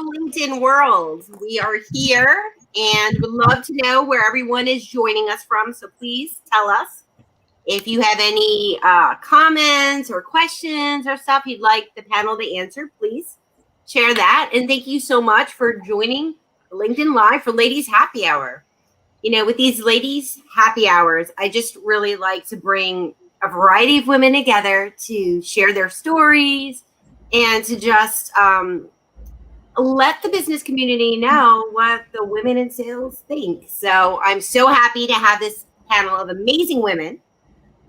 Hello, LinkedIn world. We are here and would love to know where everyone is joining us from. So please tell us if you have any comments or questions or stuff you'd like the panel to answer. Please share that. And thank you so much for joining LinkedIn Live for Ladies Happy Hour. You know, with these Ladies Happy Hours, I just really like to bring a variety of women together to share their stories and to just let the business community know what the women in sales think. So I'm so happy to have this panel of amazing women.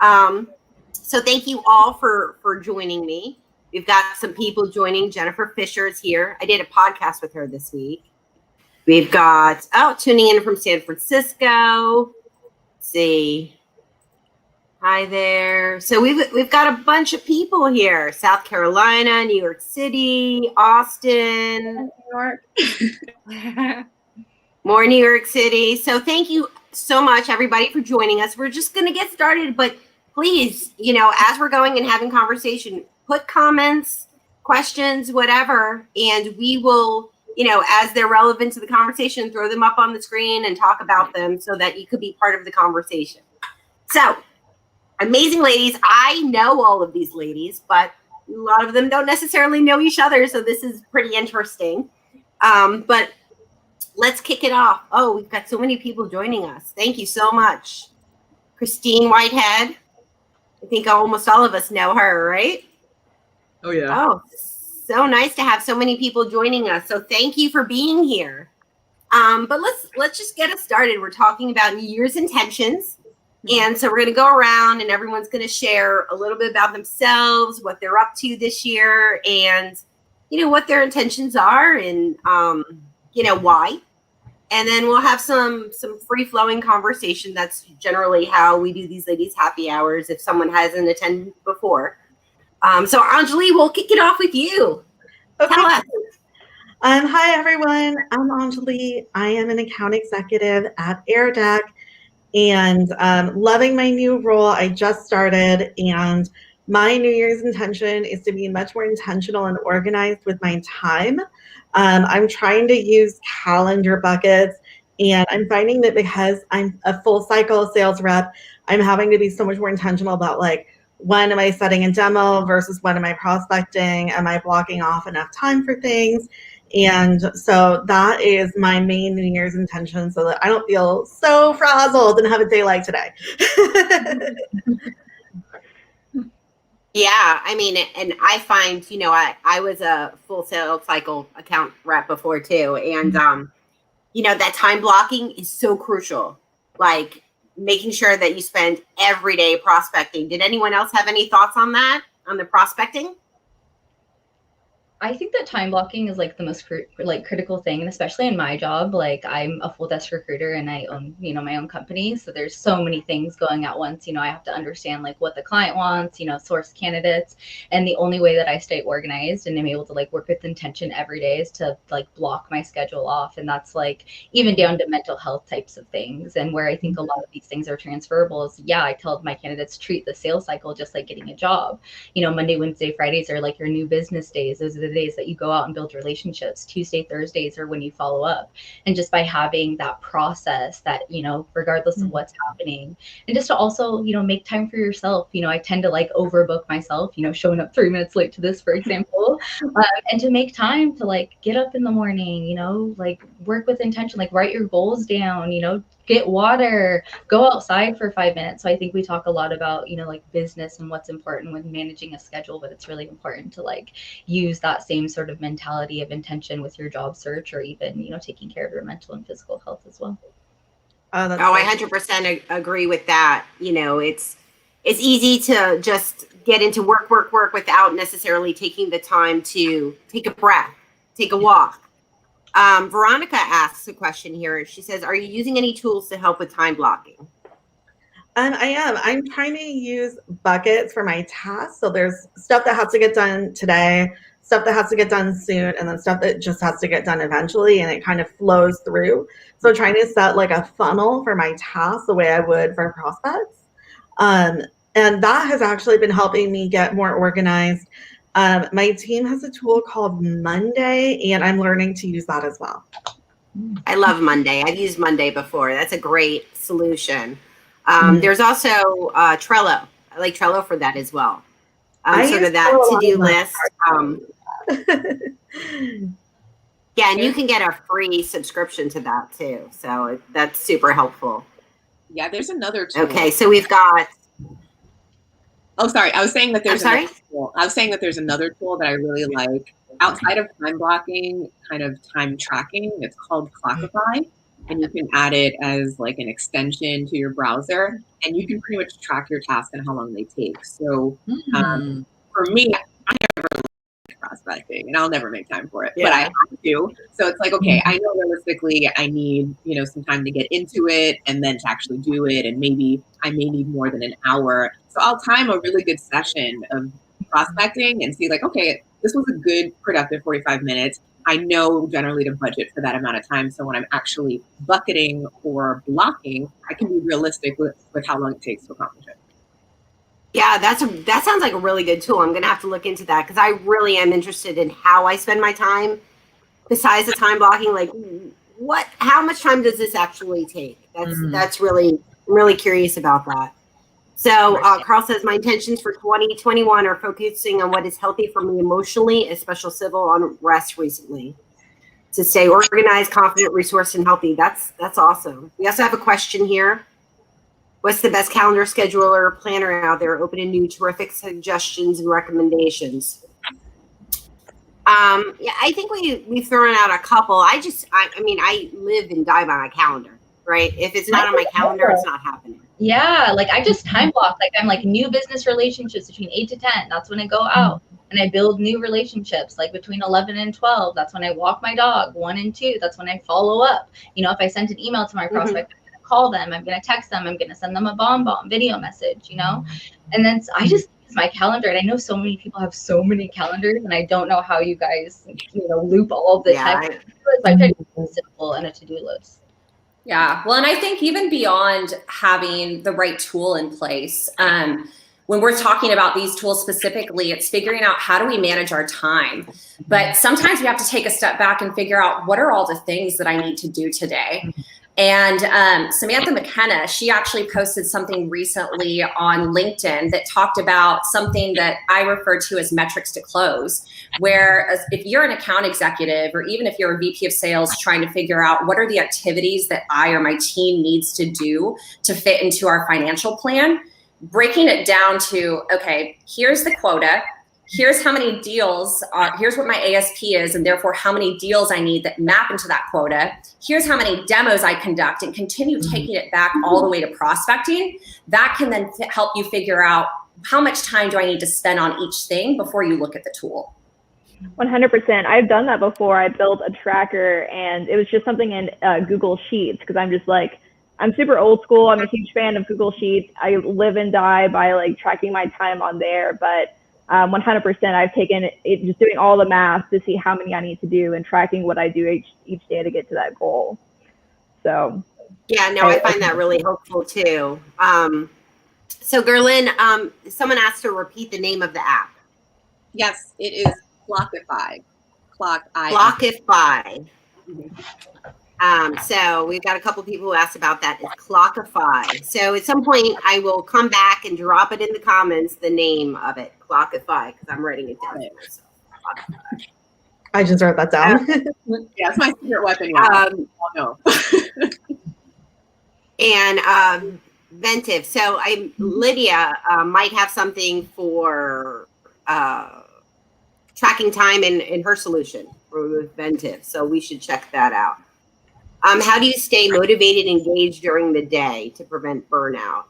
So thank you all for joining me. We've got some people joining. Jennifer Fisher is here. I did a podcast with her this week. We've got, tuning in from San Francisco. Let's see. Hi there. So we've got a bunch of people here. South Carolina, New York City, Austin. New York. More New York City. So thank you so much, everybody, for joining us. We're just going to get started, but please, you know, as we're going and having conversation, put comments, questions, whatever, and we will, you know, as they're relevant to the conversation, throw them up on the screen and talk about them so that you could be part of the conversation. So, amazing ladies. I know all of these ladies, but a lot of them don't necessarily know each other, so this is pretty interesting. But let's kick it off. Oh, we've got so many people joining us. Thank you so much. Christine Whitehead. I think almost all of us know her, right? Oh, yeah. Oh, so nice to have so many people joining us. So thank you for being here. But let's just get us started. We're talking about New Year's intentions. And so we're going to go around and everyone's going to share a little bit about themselves, what they're up to this year, and, you know, what their intentions are and, you know, why. And then we'll have some free-flowing conversation. That's generally how we do these ladies' happy hours if someone hasn't attended before. So Anjali, we'll kick it off with you. Okay. Tell us. Hi, everyone. I'm Anjali. I am an account executive at AirDeck and loving my new role. I just started, and my New Year's intention is to be much more intentional and organized with my time. I'm trying to use calendar buckets, and I'm finding that because I'm a full cycle sales rep, I'm having to be so much more intentional about, like, when am I setting a demo versus when am I prospecting? Am I blocking off enough time for things? And so that is my main New Year's intention, so that I don't feel so frazzled and have a day like today. Yeah, I mean, and I find, you know, I was a full sales cycle account rep before too. And, you know, that time blocking is so crucial. Like making sure that you spend every day prospecting. Did anyone else have any thoughts on that, on the prospecting? I think that time blocking is like the most critical thing, and especially in my job. Like I'm a full desk recruiter and I own, you know, my own company. So there's so many things going at once. You know, I have to understand like what the client wants, you know, source candidates. And the only way that I stay organized and I'm able to like work with intention every day is to like block my schedule off. And that's like even down to mental health types of things. And where I think a lot of these things are transferable is, yeah, I tell my candidates treat the sales cycle just like getting a job. You know, Monday, Wednesday, Fridays are like your new business days. Those are the days that you go out and build relationships. Tuesday, Thursdays are when you follow up. And just by having that process that, you know, regardless of what's happening, and just to also, you know, make time for yourself. You know, I tend to like overbook myself, you know, showing up 3 minutes late to this, for example, and to make time to like get up in the morning, you know, like work with intention, like write your goals down, you know, get water, go outside for 5 minutes. So I think we talk a lot about, you know, like business and what's important with managing a schedule, but it's really important to like use that same sort of mentality of intention with your job search, or even, you know, taking care of your mental and physical health as well. I 100% agree with that. You know, it's easy to just get into work without necessarily taking the time to take a breath, take a walk. Veronica asks a question here. She says, are you using any tools to help with time blocking? I am. I'm trying to use buckets for my tasks. So there's stuff that has to get done today, stuff that has to get done soon, and then stuff that just has to get done eventually, and it kind of flows through. So trying to set like a funnel for my tasks the way I would for prospects. And that has actually been helping me get more organized. My team has a tool called Monday, and I'm learning to use that as well. I love Monday. I've used Monday before. That's a great solution. There's also Trello. I like Trello for that as well. Sort of that to-do list. Yeah, and you can get a free subscription to that too. So that's super helpful. Yeah, there's another tool. Okay, so we've got. Oh, sorry. I was saying that there's another tool. I was saying that there's another tool that I really like outside of time blocking, kind of time tracking. It's called Clockify, and you can add it as like an extension to your browser, and you can pretty much track your tasks and how long they take. So for me, I never like prospecting, and I'll never make time for it, but I have to. So it's like, okay, I know realistically I need, some time to get into it and then to actually do it, and maybe I may need more than an hour. So I'll time a really good session of prospecting and see like, okay, this was a good productive 45 minutes. I know generally to budget for that amount of time. So when I'm actually bucketing or blocking, I can be realistic with how long it takes to accomplish it. Yeah, that sounds like a really good tool. I'm going to have to look into that because I really am interested in how I spend my time besides the time blocking. Like how much time does this actually take? That's really, I'm really curious about that. So Carl says, my intentions for 2021 are focusing on what is healthy for me emotionally, especially civil unrest recently. To stay organized, confident, resourced, and healthy. That's awesome. We also have a question here. What's the best calendar scheduler or planner out there? Open to new terrific suggestions and recommendations. Yeah, I think we've thrown out a couple. I live and die by my calendar, right? If it's not on my calendar, it's not happening. Yeah, like I just time block. Like I'm like new business relationships between 8 to 10. That's when I go out and I build new relationships. Like between 11 and 12, that's when I walk my dog. 1 and 2, that's when I follow up. If I sent an email to my prospect, I'm gonna call them. I'm gonna text them. I'm gonna send them a bomb video message. And then I just use my calendar. And I know so many people have so many calendars, and I don't know how you guys loop all of the time. I try to be simple and a to-do list. Yeah, well, and I think even beyond having the right tool in place, when we're talking about these tools specifically, it's figuring out how do we manage our time. But sometimes we have to take a step back and figure out what are all the things that I need to do today. And Samantha McKenna, she actually posted something recently on LinkedIn that talked about something that I refer to as metrics to close, where if you're an account executive or even if you're a VP of sales trying to figure out what are the activities that I or my team needs to do to fit into our financial plan, breaking it down to, okay, here's the quota. Here's how many deals, here's what my ASP is, and therefore how many deals I need that map into that quota. Here's how many demos I conduct, and continue taking it back all the way to prospecting. That can then help you figure out how much time do I need to spend on each thing before you look at the tool. 100%. I've done that before. I built a tracker, and it was just something in Google Sheets, because I'm just like, I'm super old school. I'm a huge fan of Google Sheets. I live and die by like tracking my time on there, but 100%, I've taken it, just doing all the math to see how many I need to do and tracking what I do each day to get to that goal. So yeah, no, I find that really helpful too. So Gerlin, someone asked to repeat the name of the app. Yes, it is Clockify. Clockify. So we've got a couple people who asked about that. It's Clockify. So at some point I will come back and drop it in the comments, the name of it, Clockify, because I'm writing it down for myself. I just wrote that down. Yeah, it's my secret weapon. No. And Ventive. So Lydia might have something for tracking time in her solution with Ventive. So we should check that out. How do you stay motivated and engaged during the day to prevent burnout?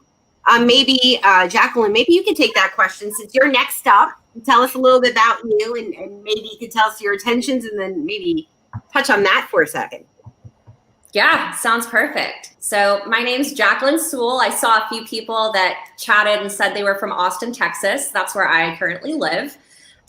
Maybe, Jacqueline, maybe you can take that question since you're next up. Tell us a little bit about you and maybe you can tell us your intentions and then maybe touch on that for a second. Yeah, sounds perfect. So my name's Jacqueline Sewell. I saw a few people that chatted and said they were from Austin, Texas. That's where I currently live.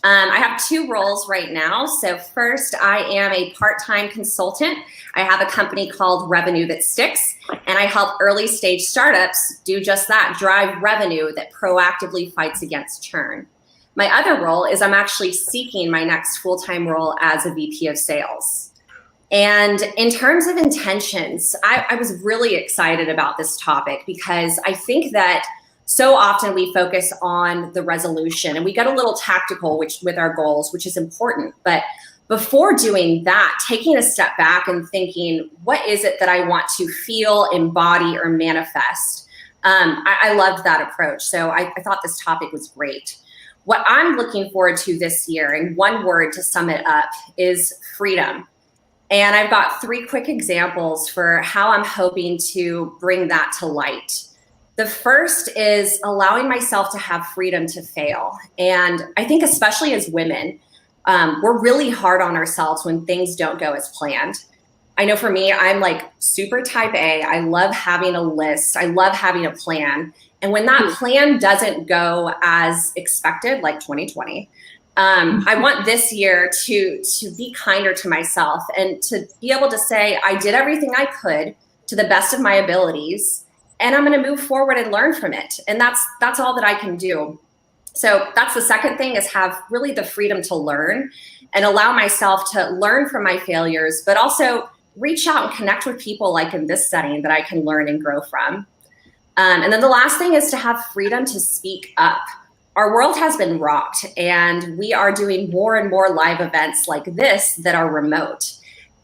I have 2 roles right now. So first, I am a part-time consultant. I have a company called Revenue That Sticks, and I help early stage startups do just that, drive revenue that proactively fights against churn. my other role is I'm actually seeking my next full-time role as a VP of sales. And in terms of intentions, I was really excited about this topic because I think that so often we focus on the resolution and we get a little tactical with our goals, which is important. But before doing that, taking a step back and thinking, what is it that I want to feel, embody, or manifest? I loved that approach. So I thought this topic was great. What I'm looking forward to this year, in one word to sum it up, is freedom. And I've got 3 quick examples for how I'm hoping to bring that to light. The first is allowing myself to have freedom to fail. And I think especially as women, we're really hard on ourselves when things don't go as planned. I know for me, I'm like super type A. I love having a list. I love having a plan. And when that plan doesn't go as expected, like 2020, I want this year to be kinder to myself and to be able to say, I did everything I could to the best of my abilities, and I'm going to move forward and learn from it. And that's all that I can do. So that's the second thing, is have really the freedom to learn and allow myself to learn from my failures, but also reach out and connect with people like in this setting that I can learn and grow from. And then the last thing is to have freedom to speak up. Our world has been rocked, and we are doing more and more live events like this that are remote.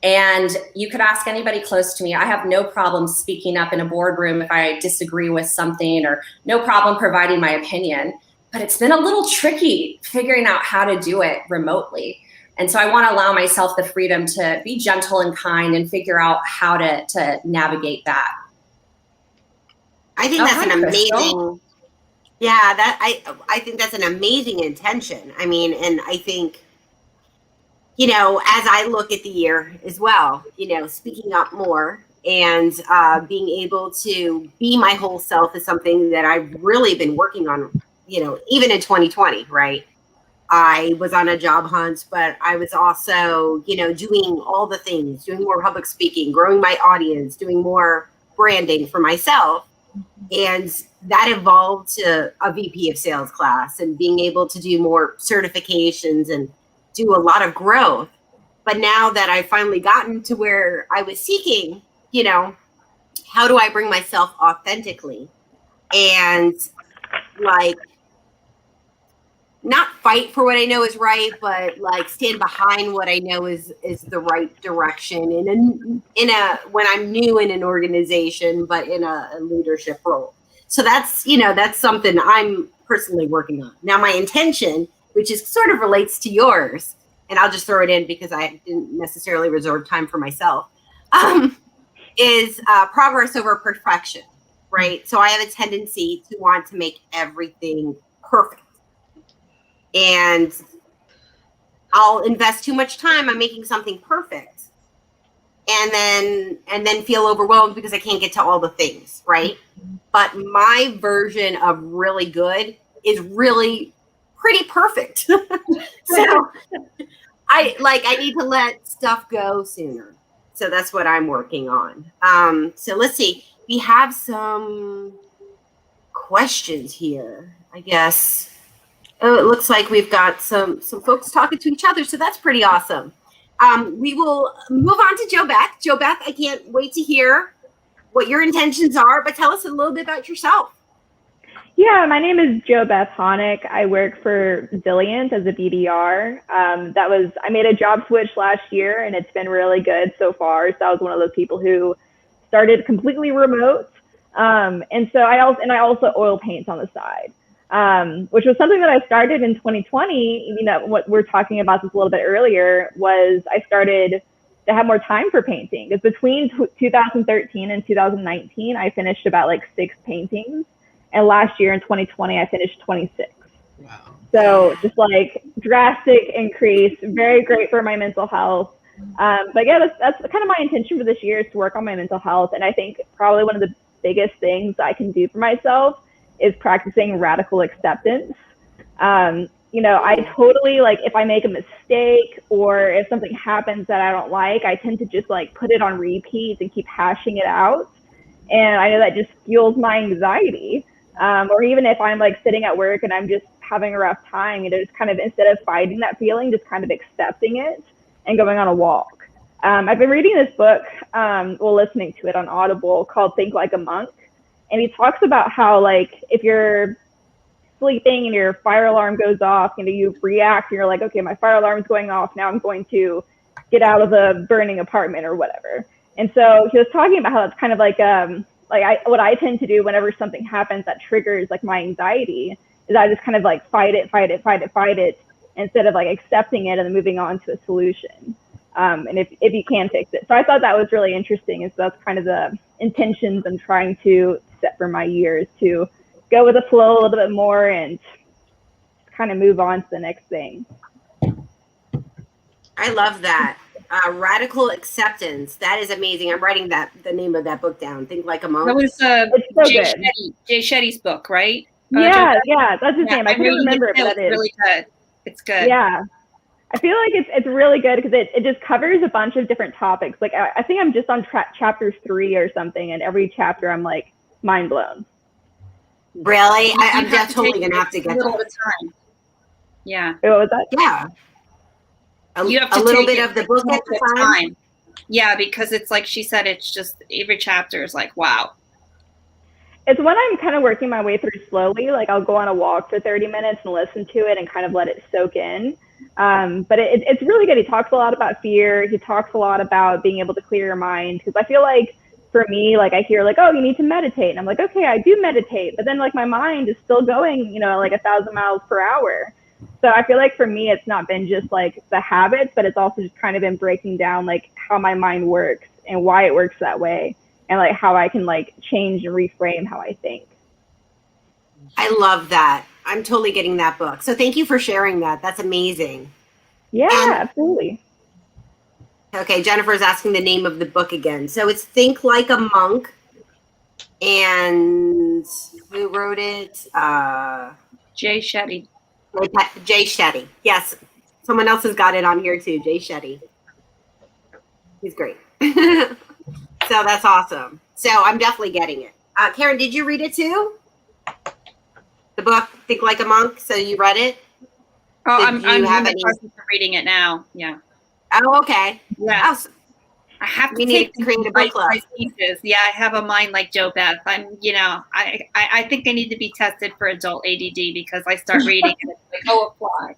And you could ask anybody close to me. I have no problem speaking up in a boardroom if I disagree with something, or no problem providing my opinion. But it's been a little tricky figuring out how to do it remotely. And so I want to allow myself the freedom to be gentle and kind and figure out how to navigate that. I think that's an amazing, I think that's an amazing intention. I mean, and I think, you know, as I look at the year as well, you know, speaking up more and being able to be my whole self is something that I've really been working on, you know, even in 2020, right? I was on a job hunt, but I was also, you know, doing all the things, doing more public speaking, growing my audience, doing more branding for myself. And that evolved to a VP of sales class and being able to do more certifications and do a lot of growth. But now that I've finally gotten to where I was seeking, you know, how do I bring myself authentically and like not fight for what I know is right, but like stand behind what I know is the right direction in a when I'm new in an organization, but in a leadership role. So that's, you know, that's something I'm personally working on. Now, my intention, which is sort of relates to yours, and I'll just throw it in because I didn't necessarily reserve time for myself, is progress over perfection, right? So I have a tendency to want to make everything perfect. And I'll invest too much time on making something perfect and then feel overwhelmed because I can't get to all the things, right? But my version of really good is really pretty perfect. So I need to let stuff go sooner. So that's what I'm working on. So let's see. We have some questions here, I guess. Oh, it looks like we've got some folks talking to each other, so that's pretty awesome. We will move on to JoBeth. JoBeth, I can't wait to hear what your intentions are, but tell us a little bit about yourself. Yeah, my name is JoBeth Honick. I work for Zilliant as a BDR. I made a job switch last year, and it's been really good so far. So I was one of those people who started completely remote, and so I also oil paint on the side. Which was something that I started in 2020. You know, what we're talking about this a little bit earlier was I started to have more time for painting. Because between 2013 and 2019, I finished about like 6 paintings. And last year in 2020, I finished 26. Wow. So just like drastic increase, very great for my mental health. But yeah, that's kind of my intention for this year, is to work on my mental health. And I think probably one of the biggest things I can do for myself is practicing radical acceptance. You know, I totally, like, if I make a mistake or if something happens that I don't like, I tend to just like put it on repeat and keep hashing it out. And I know that just fuels my anxiety. Or even if I'm like sitting at work and I'm just having a rough time, you know, just kind of instead of fighting that feeling, just kind of accepting it and going on a walk. I've been reading this book, listening to it on Audible, called Think Like a Monk. And he talks about how, like, if you're sleeping and your fire alarm goes off, you know, you react and you're like, okay, my fire alarm is going off. Now I'm going to get out of the burning apartment or whatever. And so he was talking about how it's kind of like what I tend to do whenever something happens that triggers like my anxiety is I just kind of like fight it instead of like accepting it and then moving on to a solution. And if you can fix it. So I thought that was really interesting. And so that's kind of the intentions I'm trying to set for my years, to go with the flow a little bit more and kind of move on to the next thing. I love that. Radical acceptance. That is amazing. I'm writing the name of that book down. Think Like a Monk. That was It's so Jay good. Shetty, Jay Shetty's book, right? Yeah, that's his name. I I'm can't remember it, too. but it is. Really good. It's good. Yeah. I feel like it's really good because it just covers a bunch of different topics. Like I think I'm just on chapter 3 or something, and every chapter I'm like mind blown. Really? I'm You have to totally take going to have to a get little that. bit of time. Yeah. What was that? Yeah. You have to a little take bit of the book at the time. Yeah, because it's like she said, it's just every chapter is like, wow. It's when I'm kind of working my way through slowly. Like I'll go on a walk for 30 minutes and listen to it and kind of let it soak in. But it's really good. He talks a lot about fear. He talks a lot about being able to clear your mind. Because I feel like for me, like I hear like, oh, you need to meditate. And I'm like, okay, I do meditate. But then like my mind is still going, you know, like 1,000 miles per hour. So I feel like for me, it's not been just like the habits, but it's also just kind of been breaking down like how my mind works and why it works that way. And like how I can like change and reframe how I think. I love that. I'm totally getting that book. So thank you for sharing that. That's amazing. Yeah, And- absolutely. Okay, Jennifer's asking the name of the book again. So it's Think Like a Monk. And who wrote it? Jay Shetty. Jay Shetty. Yes. Someone else has got it on here too. Jay Shetty. He's great. So that's awesome. So I'm definitely getting it. Karen, did you read it too? The book, Think Like a Monk. So you read it? Oh, Did I'm you in have the any- process of reading it now. Yeah. Oh, okay. Yeah. Oh, so I have to we need take to create a book bite club. size pieces. Yeah, I have a mind like Joe Beth. I'm, you know, I think I need to be tested for adult ADD because I start reading and it's like, oh, apply.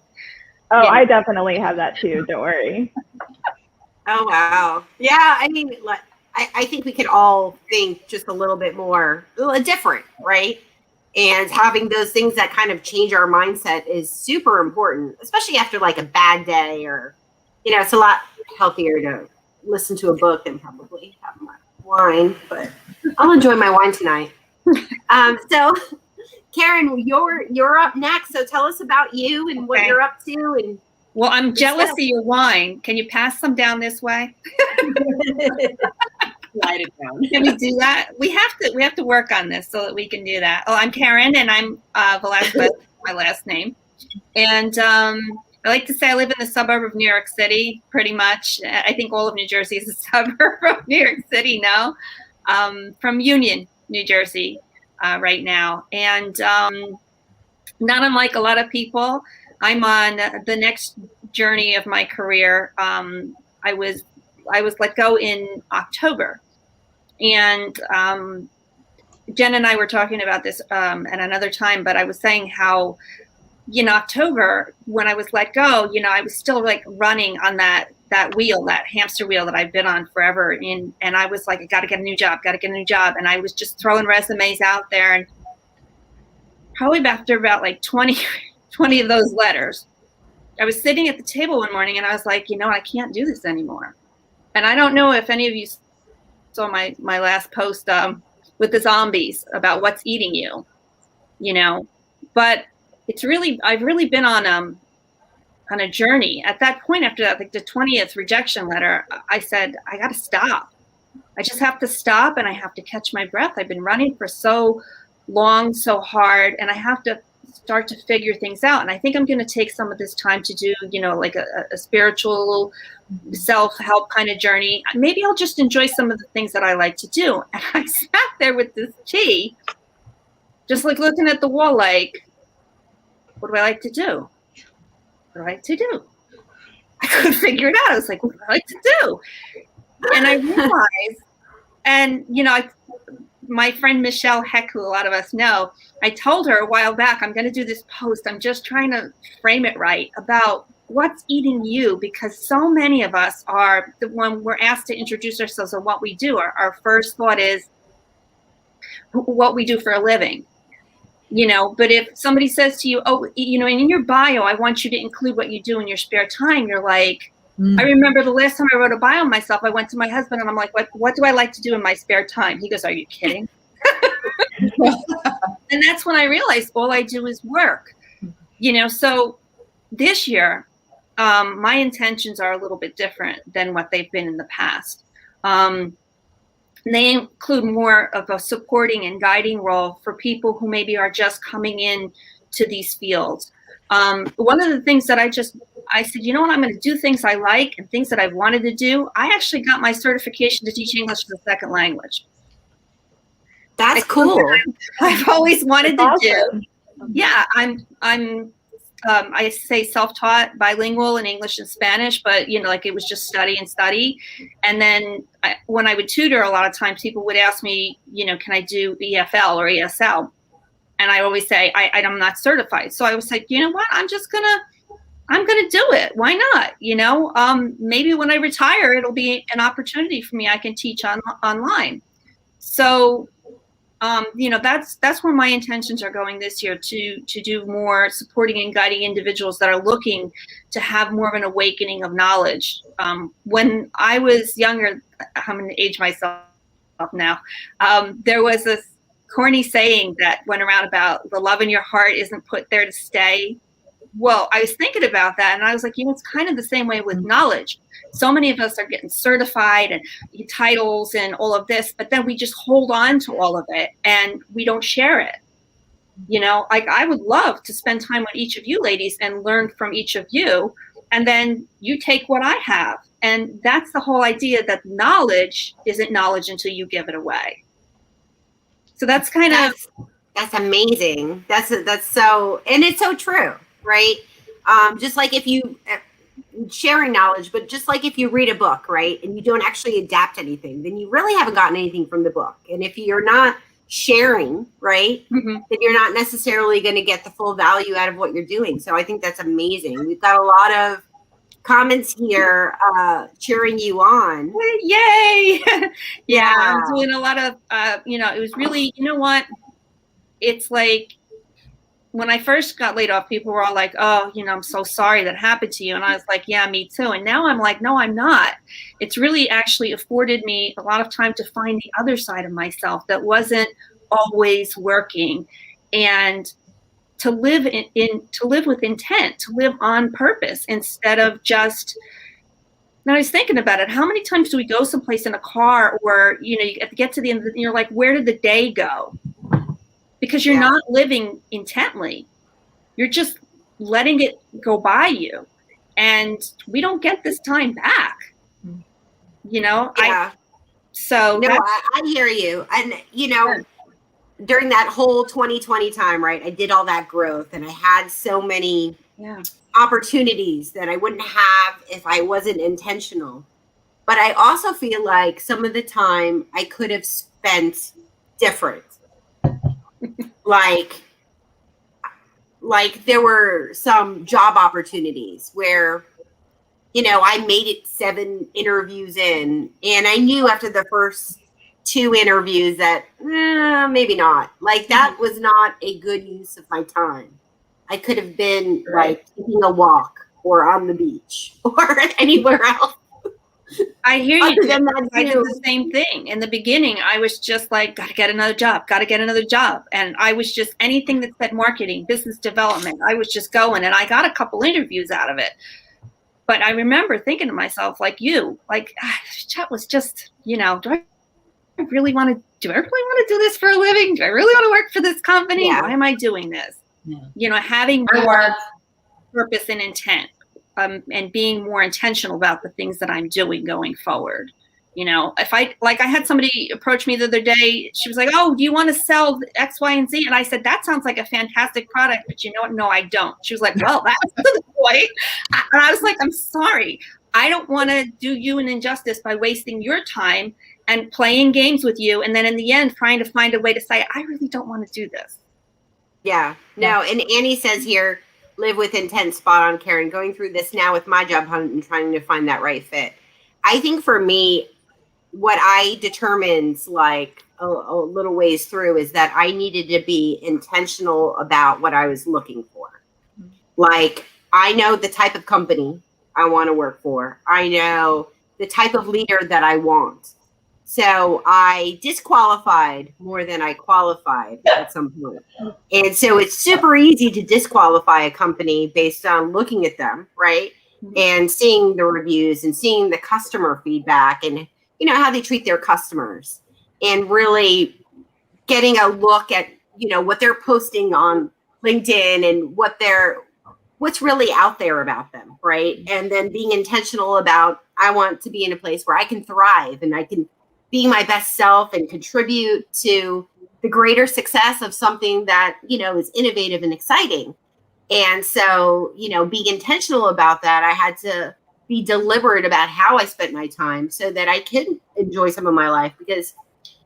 Oh, Yeah. I definitely have that too. Don't worry. Oh, wow. Yeah, I mean, like, I think we could all think just a little bit more different, right? And having those things that kind of change our mindset is super important, especially after like a bad day or, you know, it's a lot healthier to listen to a book than probably have my wine, but I'll enjoy my wine tonight. So Karen, you're up next. So tell us about you and what Okay. you're up to. And Well, I'm jealous Yeah. of your wine. Can you pass some down this way? Slide it down. Can we do that? We have to work on this so that we can do that. Oh, I'm Karen, and I'm Velasquez, my last name. And I like to say I live in the suburb of New York City, pretty much. I think all of New Jersey is a suburb of New York City now. From Union, New Jersey, right now. And not unlike a lot of people, I'm on the next journey of my career. I was let go in October. And Jen and I were talking about this at another time, but I was saying how in October, when I was let go, you know, I was still like running on that wheel, that hamster wheel that I've been on forever. And I was like, I got to get a new job. And I was just throwing resumes out there. And probably after about like 20 of those letters, I was sitting at the table one morning and I was like, you know, I can't do this anymore. And I don't know if any of you saw my last post with the zombies about what's eating you, you know, but I've really been on a journey. At that point, after that, like the 20th rejection letter, I said, I got to stop. I just have to stop and I have to catch my breath. I've been running for so long, so hard, and I have to start to figure things out. And I think I'm going to take some of this time to do, you know, like a spiritual self-help kind of journey. Maybe I'll just enjoy some of the things that I like to do. And I sat there with this tea, just like looking at the wall, like, what do I like to do? What do I like to do? I couldn't figure it out. I was like, what do I like to do? And I realized, and my friend Michelle Heck, who a lot of us know, I told her a while back, I'm going to do this post. I'm just trying to frame it right about what's eating you, because so many of us are, when we're asked to introduce ourselves and what we do, our first thought is what we do for a living. But if somebody says to you, oh, in your bio, I want you to include what you do in your spare time, you're like, I remember the last time I wrote a bio on myself, I went to my husband and I'm like, what do I like to do in my spare time? He goes, are you kidding? And that's when I realized all I do is work. So this year, my intentions are a little bit different than what they've been in the past. They include more of a supporting and guiding role for people who maybe are just coming in to these fields. One of the things that I said, you know what, I'm going to do things I like and things that I've wanted to do. I actually got my certification to teach English as a second language. That's cool. I've always wanted That's to awesome. do. Yeah, I say self-taught, bilingual in English and Spanish, but it was just study and study. And then when I would tutor, a lot of times people would ask me, can I do EFL or ESL? And I always say, I'm not certified. So I was like, you know what? I'm gonna do it. Why not? Maybe when I retire, it'll be an opportunity for me. I can teach online. So that's where my intentions are going this year, to do more supporting and guiding individuals that are looking to have more of an awakening of knowledge. When I was younger, I'm going to age myself now, there was this corny saying that went around about the love in your heart isn't put there to stay. Well, I was thinking about that, and I was like, it's kind of the same way with knowledge. So many of us are getting certified and titles and all of this, but then we just hold on to all of it and we don't share it. I would love to spend time with each of you ladies and learn from each of you, and then you take what I have. And that's the whole idea, that knowledge isn't knowledge until you give it away. So that's that's amazing. That's so, and it's so true, right? Just like if you sharing knowledge, but just like if you read a book, right, and you don't actually adapt anything, then you really haven't gotten anything from the book. And if you're not sharing, right, then you're not necessarily going to get the full value out of what you're doing. So I think that's amazing. We've got a lot of comments here cheering you on. Yay! Yeah, I'm doing a lot of, it was really, it's like, when I first got laid off, people were all like, oh, I'm so sorry that happened to you. And I was like, yeah, me too. And now I'm like, no, I'm not. It's really actually afforded me a lot of time to find the other side of myself that wasn't always working, and to live to live with intent, to live on purpose, instead of just. Now I was thinking about it. How many times do we go someplace in a car, or you get to the end and you're like, where did the day go? Because you're not living intently. You're just letting it go by you. And we don't get this time back. Yeah. I hear you. And, during that whole 2020 time, right, I did all that growth, and I had so many opportunities that I wouldn't have if I wasn't intentional. But I also feel like some of the time I could have spent different. Like there were some job opportunities where, I made it 7 interviews in, and I knew after the first 2 interviews that maybe not. Like, that was not a good use of my time. I could have been like taking a walk or on the beach or anywhere else. I hear you. I did the same thing. In the beginning, I was just like, got to get another job. And I was just, anything that said marketing, business development, I was just going, and I got a couple interviews out of it. But I remember thinking to myself, like Chet was just, do I really want to do this for a living? Do I really want to work for this company? Yeah. Why am I doing this? Yeah. Having more purpose and intent. And being more intentional about the things that I'm doing going forward. You know, if I had somebody approach me the other day, she was like, "Oh, do you want to sell X, Y, and Z?" And I said, "That sounds like a fantastic product, but you know what? No, I don't." She was like, "Well, that's the point." And I was like, "I'm sorry. I don't want to do you an injustice by wasting your time and playing games with you, and then in the end, trying to find a way to say, I really don't want to do this." Yeah, no. And Annie says here, live with intent, spot on, Karen. Going through this now with my job hunt and trying to find that right fit. I think for me, what I determined like a little ways through is that I needed to be intentional about what I was looking for. Like, I know the type of company I want to work for. I know the type of leader that I want. So I disqualified more than I qualified at some point. And so it's super easy to disqualify a company based on looking at them, right? And seeing the reviews and seeing the customer feedback and, you know, how they treat their customers and really getting a look at, you know, what they're posting on LinkedIn and what's really out there about them, right? And then being intentional about, I want to be in a place where I can thrive and I can be my best self and contribute to the greater success of something that, you know, is innovative and exciting. And so, you know, being intentional about that, I had to be deliberate about how I spent my time so that I could enjoy some of my life. Because,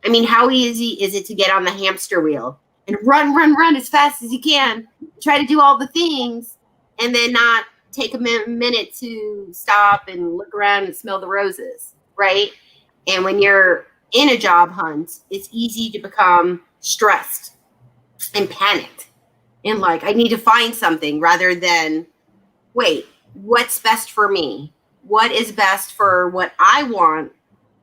I mean, how easy is it to get on the hamster wheel and run as fast as you can, try to do all the things, and then not take a minute to stop and look around and smell the roses, right? And when you're in a job hunt, it's easy to become stressed and panicked. And like, I need to find something rather than, wait, what's best for me? What is best for what I want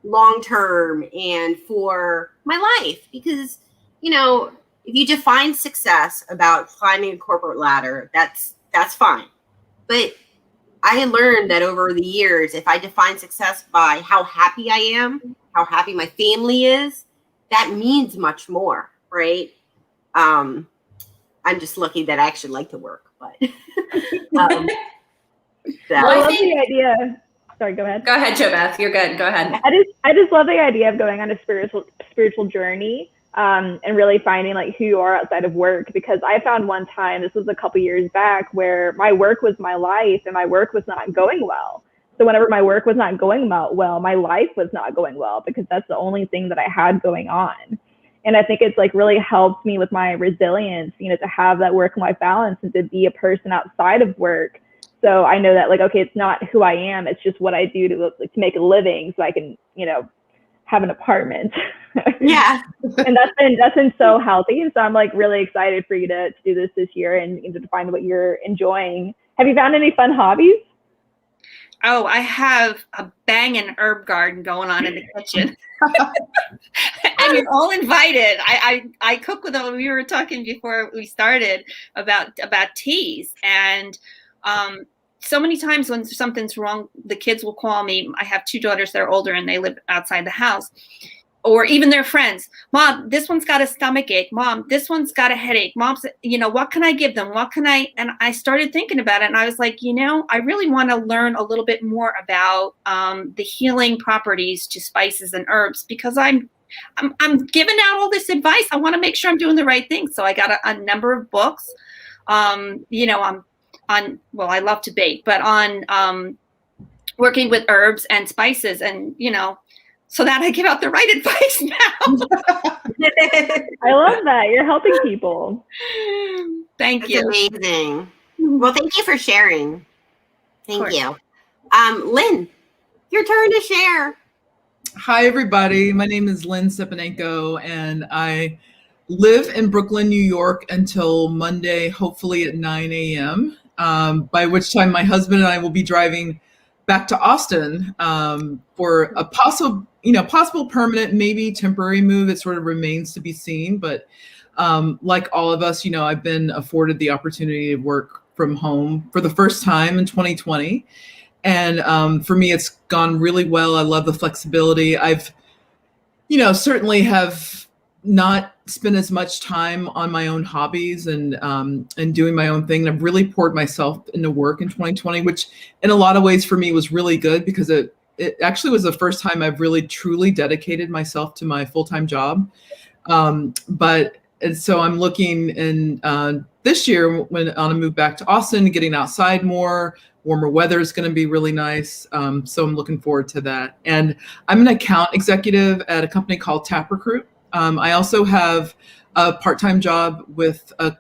long-term and for my life? Because, you know, if you define success about climbing a corporate ladder, that's fine. But I learned that over the years, if I define success by how happy I am, how happy my family is, that means much more, right? I'm just lucky that I actually like to work, but I love the idea. Sorry, go ahead. Go ahead, JoBeth. You're good. Go ahead. I just love the idea of going on a spiritual journey and really finding like who you are outside of work. Because I found one time, this was a couple years back, where my work was my life and my work was not going well. So whenever my work was not going well, my life was not going well because that's the only thing that I had going on. And I think it's like really helped me with my resilience, you know, to have that work-life balance and to be a person outside of work. So I know that like, okay, it's not who I am. It's just what I do to make a living so I can, you know, have an apartment. Yeah. And that's been so healthy. And so I'm like really excited for you to do this year and to find what you're enjoying. Have you found any fun hobbies? Oh, I have a banging herb garden going on in the kitchen. And you're all invited. I cook with them. We were talking before we started about teas. And so many times when something's wrong, the kids will call me. I have two daughters that are older and they live outside the house. Or even their friends. Mom, this one's got a stomach ache. Mom, this one's got a headache. Mom's, you know, what can I give them? What can I? And I started thinking about it and I was like, you know, I really want to learn a little bit more about the healing properties to spices and herbs because I'm giving out all this advice. I want to make sure I'm doing the right thing. So I got a number of books. You know, I'm on, well, I love to bake, but on working with herbs and spices and, you know, so that I give out the right advice now. I love that. You're helping people. Thank you. Amazing. Well, thank you for sharing. Thank you. Lynn, your turn to share. Hi, everybody. My name is Lynn Stepanenko, and I live in Brooklyn, New York until Monday, hopefully at 9 a.m., by which time my husband and I will be driving back to Austin for a possible permanent, maybe temporary move. It sort of remains to be seen. But like all of us, you know, I've been afforded the opportunity to work from home for the first time in 2020. And for me, it's gone really well. I love the flexibility. I've, you know, certainly have not spent as much time on my own hobbies and doing my own thing. I've really poured myself into work in 2020, which in a lot of ways for me was really good because it it actually was the first time I've really truly dedicated myself to my full-time job. And so I'm looking in this year when I'm gonna move back to Austin, getting outside more. Warmer weather is going to be really nice. So I'm looking forward to that. And I'm an account executive at a company called TapRecruit. I also have a part-time job with a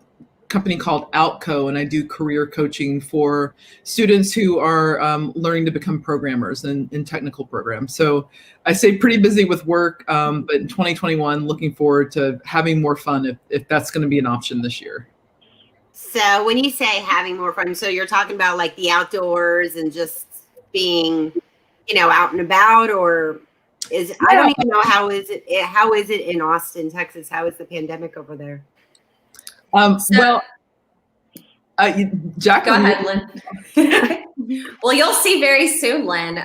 company called Outco, and I do career coaching for students who are learning to become programmers in technical programs. So I stay pretty busy with work, but in 2021, looking forward to having more fun if that's going to be an option this year. So when you say having more fun, so you're talking about like the outdoors and just being, out and about, or I don't even know how is it in Austin, Texas? How is the pandemic over there? Jack, go ahead, Lynn. Well, you'll see very soon, Lynn.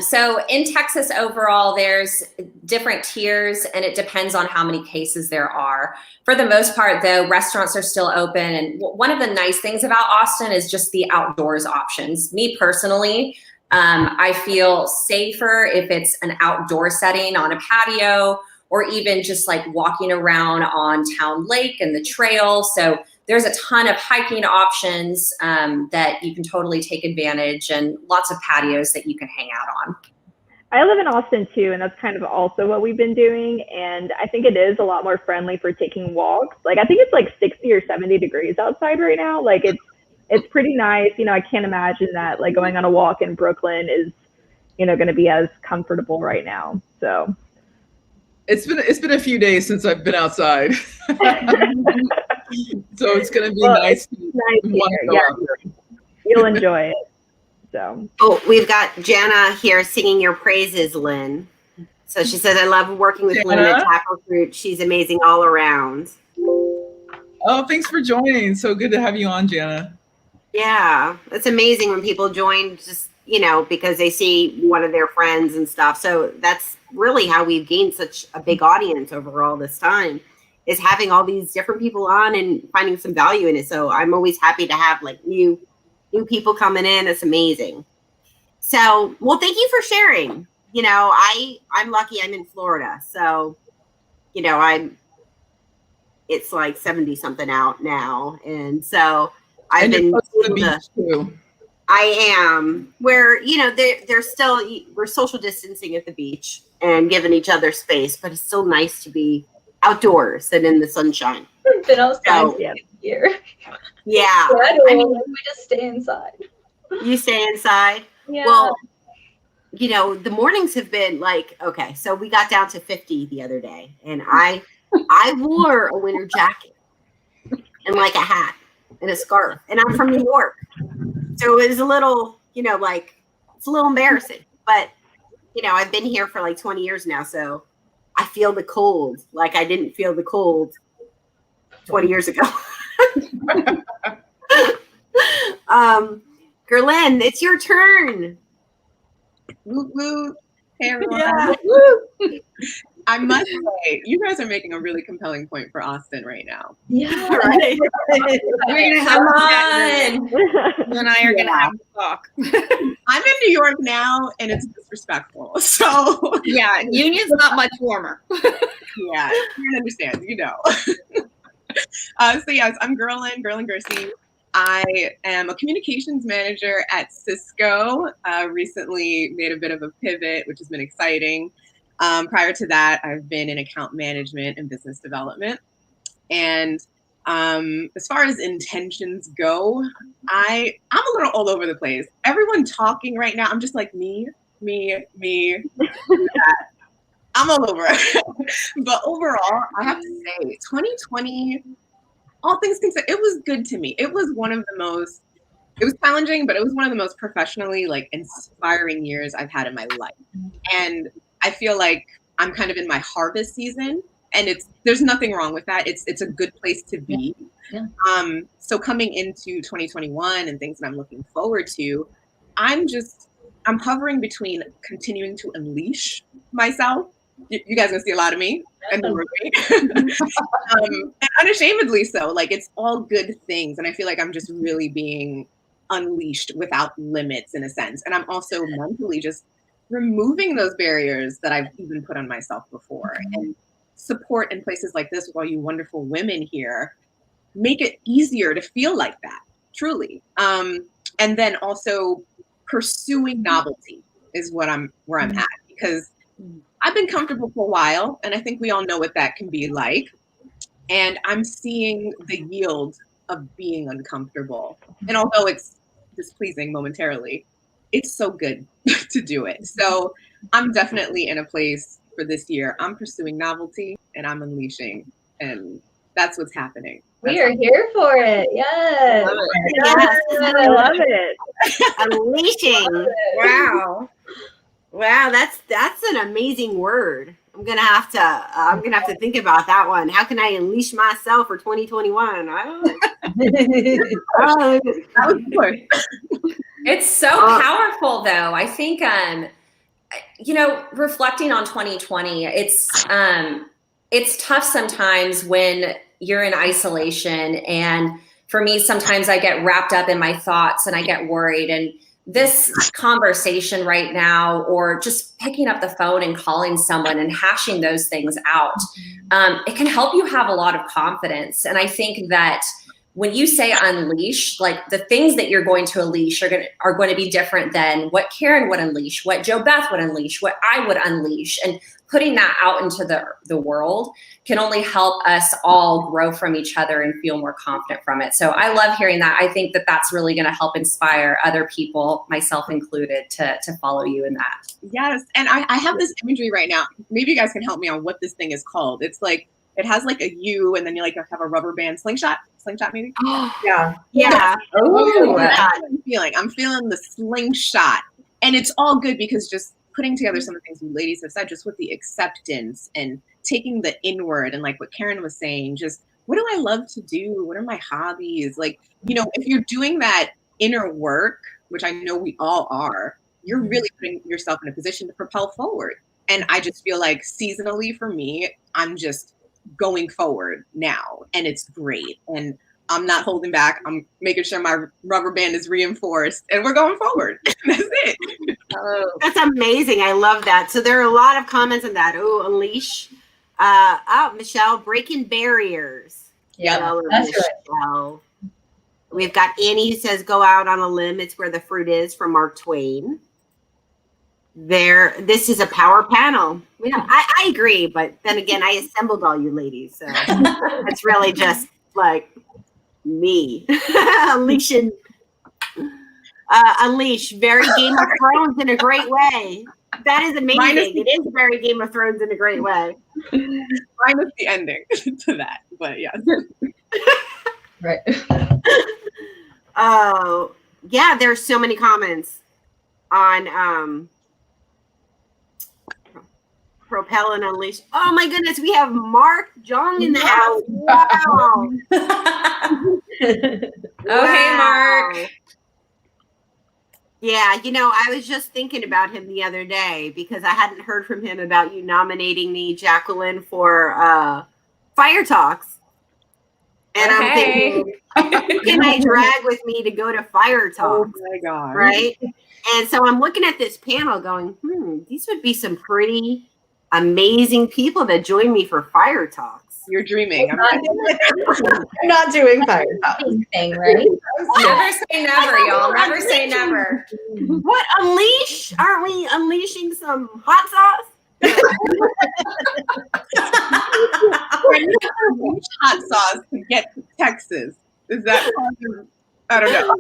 So in Texas overall, there's different tiers, and it depends on how many cases there are. For the most part, though, restaurants are still open. And one of the nice things about Austin is just the outdoors options. Me personally, I feel safer if it's an outdoor setting on a patio, or even just like walking around on Town Lake and the trail. So there's a ton of hiking options that you can totally take advantage, and lots of patios that you can hang out on. I live in Austin too, and that's kind of also what we've been doing. And I think it is a lot more friendly for taking walks. Like I think it's like 60 or 70 degrees outside right now. Like it's pretty nice. I can't imagine that like going on a walk in Brooklyn is, going to be as comfortable right now. So it's been a few days since I've been outside. So it's going to be nice. Yeah, you'll enjoy it. So. Oh, we've got Jana here singing your praises, Lynn. So she says, I love working with Lynn at TapRecruit. She's amazing all around. Oh, thanks for joining. So good to have you on, Jana. Yeah, it's amazing when people join just, because they see one of their friends and stuff. So that's really how we've gained such a big audience over all this time, is having all these different people on and finding some value in it. So I'm always happy to have like new people coming in. It's amazing. So, well, thank you for sharing. I'm lucky I'm in Florida. So, it's like 70 something out now. And so I've been close to the beach too. I am where, we're social distancing at the beach and giving each other space, but it's still nice to be outdoors and in the sunshine. We've been outside here. Yeah. I mean, we just stay inside. You stay inside? Yeah. Well, the mornings have been like, okay, so we got down to 50 the other day, and I wore a winter jacket and like a hat and a scarf, and I'm from New York. So it was a little, it's a little embarrassing, but I've been here for like 20 years now, so I feel the cold like I didn't feel the cold 20 years ago. Gerlin, it's your turn. Woo woo. Hey everyone. Yeah. I must say, you guys are making a really compelling point for Austin right now. Yeah. Right. We're gonna have Come on. You and I are gonna have to talk. I'm in New York now, and it's disrespectful. So Yeah, Union's not much warmer. yeah, you can understand, So yes, I'm Gerlin Gersey. I am a communications manager at Cisco. Recently made a bit of a pivot, which has been exciting. Prior to that, I've been in account management and business development. And as far as intentions go, I'm a little all over the place. Everyone talking right now, I'm just like me. I'm all over it. But overall, I have to say, 2020, all things considered, it was good to me. It was it was challenging, but it was one of the most professionally inspiring years I've had in my life. And I feel like I'm kind of in my harvest season, and there's nothing wrong with that. It's a good place to be. Yeah. So coming into 2021 and things that I'm looking forward to, I'm hovering between continuing to unleash myself. You guys gonna see a lot of me, and and unashamedly so. Like, it's all good things, and I feel like I'm just really being unleashed without limits in a sense. And I'm also mentally just removing those barriers that I've even put on myself before, and support in places like this with all you wonderful women here make it easier to feel like that, truly. And then also pursuing novelty is where I'm at, because I've been comfortable for a while, and I think we all know what that can be like. And I'm seeing the yield of being uncomfortable. And although it's displeasing momentarily, it's so good to do it. So I'm definitely in a place for this year. I'm pursuing novelty and I'm unleashing, and that's what's happening. We are here for it. Yes. Yes. I love it. Unleashing. Wow. Wow, that's an amazing word. I'm gonna have to think about that one. How can I unleash myself for 2021? I don't know. That was good. It's so powerful, though. I think, reflecting on 2020, it's tough sometimes when you're in isolation. And for me, sometimes I get wrapped up in my thoughts and I get worried. And this conversation right now, or just picking up the phone and calling someone and hashing those things out, it can help you have a lot of confidence. And I think that when you say unleash, like the things that you're going to unleash are going to be different than what Karen would unleash, what Jo Beth would unleash, what I would unleash. And putting that out into the world can only help us all grow from each other and feel more confident from it. So I love hearing that. I think that that's really going to help inspire other people, myself included, to follow you in that. Yes. And I have this imagery right now. Maybe you guys can help me on what this thing is called. It's like, it has like a U, and then you like have a rubber band slingshot maybe. Yeah. Yeah. Oh, that's what I'm feeling. I'm feeling the slingshot, and it's all good because just putting together some of the things you ladies have said, just with the acceptance and taking the inward, and like what Karen was saying, just what do I love to do? What are my hobbies? Like, if you're doing that inner work, which I know we all are, you're really putting yourself in a position to propel forward. And I just feel like seasonally for me, I'm just going forward now, and it's great. And I'm not holding back. I'm making sure my rubber band is reinforced, and we're going forward. That's it. Oh, that's amazing. I love that. So there are a lot of comments on that. Oh, unleash. Michelle, breaking barriers. Yeah, that's Michelle. Right. We've got Annie who says, go out on a limb. It's where the fruit is, from Mark Twain. This is a power panel. I agree, but then again, I assembled all you ladies, so it's really just like me unleashing. Unleash, very Game of Thrones in a great way. That is amazing. It is very Game of Thrones in a great way. Minus the ending to that, but yeah. Right. Oh, yeah. There's so many comments on Propel and Unleash. Oh my goodness, we have Mark Jong in the house. Wow. Hey, Mark. Yeah, I was just thinking about him the other day because I hadn't heard from him about you nominating me, Jacqueline, for Fire Talks. And I'm thinking, who can I drag with me to go to Fire Talks? Oh my God. Right? And so I'm looking at this panel going, these would be some pretty amazing people that join me for Fire Talks. You're dreaming. I'm not doing Fire Talks. Thing, right? Never say never, y'all. Never say never. What, unleash? Aren't we unleashing some hot sauce? Hot sauce to get to Texas. Is that I don't know.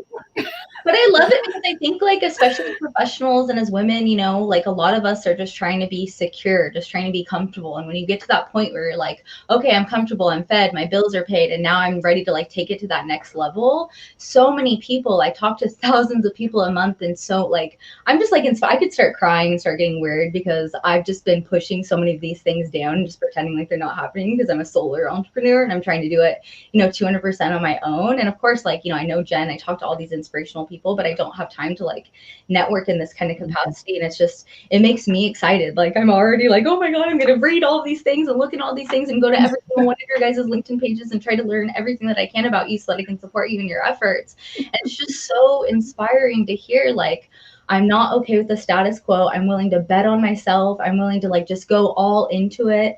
But I love it because I think, like, especially professionals and as women, like a lot of us are just trying to be secure, just trying to be comfortable. And when you get to that point where you're like, okay, I'm comfortable, I'm fed, my bills are paid, and now I'm ready to like take it to that next level. So many people, I talk to thousands of people a month. And so like, I'm just like, I could start crying and start getting weird because I've just been pushing so many of these things down and just pretending like they're not happening because I'm a solar entrepreneur and I'm trying to do it, 200% on my own. And of course, like, I know Jen, I talk to all these inspirational people, but I don't have time to like network in this kind of capacity. And it makes me excited. Like I'm already like, oh my God, I'm going to read all these things and look at all these things and go to every single one of your guys' LinkedIn pages and try to learn everything that I can about you so that I can support you in your efforts. And it's just so inspiring to hear like, I'm not okay with the status quo. I'm willing to bet on myself. I'm willing to like just go all into it.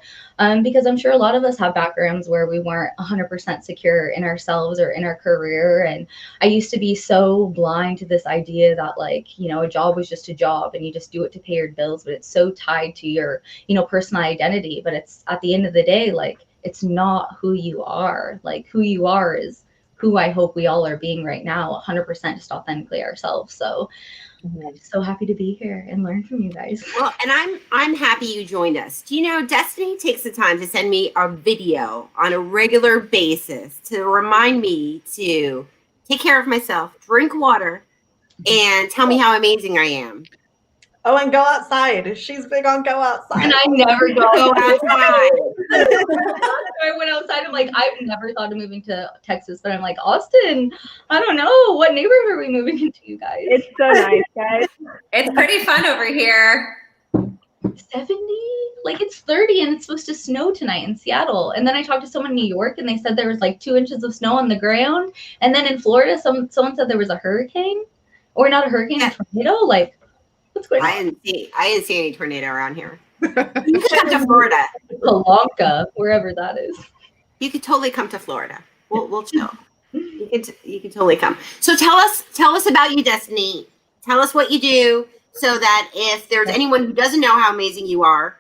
Because I'm sure a lot of us have backgrounds where we weren't 100% secure in ourselves or in our career. And I used to be so blind to this idea that like, you know, a job was just a job and you just do it to pay your bills, but it's so tied to your, you know, personal identity. But it's at the end of the day, like, it's not who you are. Like, who you are is who I hope we all are being right now, 100% just authentically ourselves. So I'm so happy to be here and learn from you guys. Well, and I'm happy you joined us. Do you know Destiny takes the time to send me a video on a regular basis to remind me to take care of myself, drink water, and tell me how amazing I am. Oh, and go outside. She's big on go outside. And I never go outside. I went outside. I'm like, I've never thought of moving to Texas, but I'm like, Austin, I don't know. What neighborhood are we moving into, you guys? It's so nice, guys. It's pretty fun over here. 70? Like, it's 30 and it's supposed to snow tonight in Seattle. And then I talked to someone in New York and they said there was like 2 inches of snow on the ground. And then in Florida, someone said there was a hurricane, or not a hurricane, a tornado. Like, what's going on? I didn't see any tornado around here. You could come to Florida. Palanca, wherever that is. You could totally come to Florida. We'll chill. You can totally come. So tell us about you, Destiny. Tell us what you do, so that if there's anyone who doesn't know how amazing you are,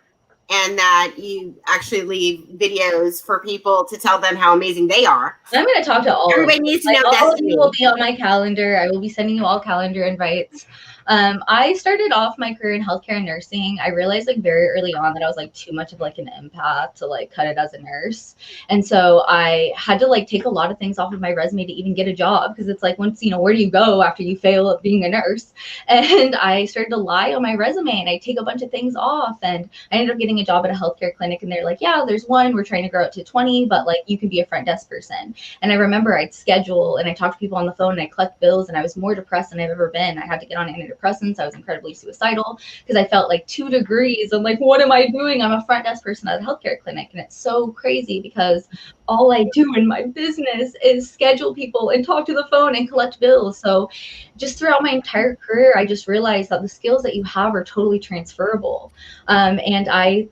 and that you actually leave videos for people to tell them how amazing they are. I'm going to talk to all Everybody needs to know all of Destiny. you will be on my calendar. I will be sending you all calendar invites. I started off my career in healthcare and nursing. I realized like very early on that I was like too much of like an empath to like cut it as a nurse. And so I had to like take a lot of things off of my resume to even get a job, because it's like, once, you know, where do you go after you fail at being a nurse? And I started to lie on my resume and I take a bunch of things off, and I ended up getting a job at a healthcare clinic, and they're like, yeah, there's one, we're trying to grow it to 20, but like you can be a front desk person. And I remember I'd schedule and I talked to people on the phone and I collect bills, and I was more depressed than I've ever been. I had to get on antidepressants. I was incredibly suicidal because I felt like 2 degrees. I'm like, what am I doing? I'm a front desk person at a healthcare clinic. And it's so crazy because all I do in my business is schedule people and talk to the phone and collect bills. So just throughout my entire career, I just realized that the skills that you have are totally transferable. And I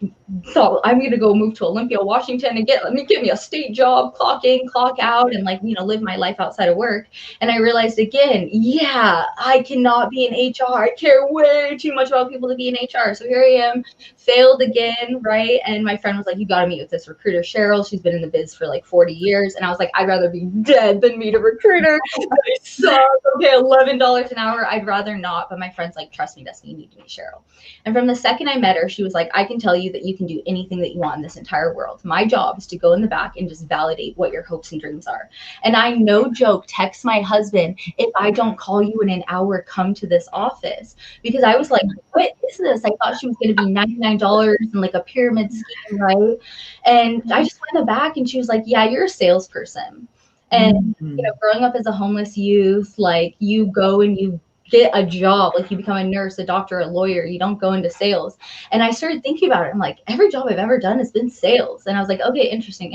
thought, I'm going to go move to Olympia, Washington and let me get me a state job, clock in, clock out, and like, you know, live my life outside of work. And I realized again, yeah, I cannot be in HR. I care way too much about people to be in HR. So here I am, failed again, right? And my friend was like, you got to meet with this recruiter, Cheryl. She's been in the biz for like 40 years. And I was like, I'd rather be dead than meet a recruiter. I suck. Okay, $11 an hour. I'd rather not. But my friend's like, trust me, Destiny, you need to meet Cheryl. And from the second I met her, she was like, I can tell you that you can do anything that you want in this entire world. My job is to go in the back and just validate what your hopes and dreams are. And I, no joke, text my husband, if I don't call you in an hour, come to this office. Because I was like, what is this? I thought she was going to be $99 and like a pyramid scheme, right? And I just went in the back and she was like, yeah, you're a salesperson. And, you know, growing up as a homeless youth, like you go and you get a job, like you become a nurse, a doctor, a lawyer, you don't go into sales. And I started thinking about it. I'm like, every job I've ever done has been sales. And I was like, okay, interesting.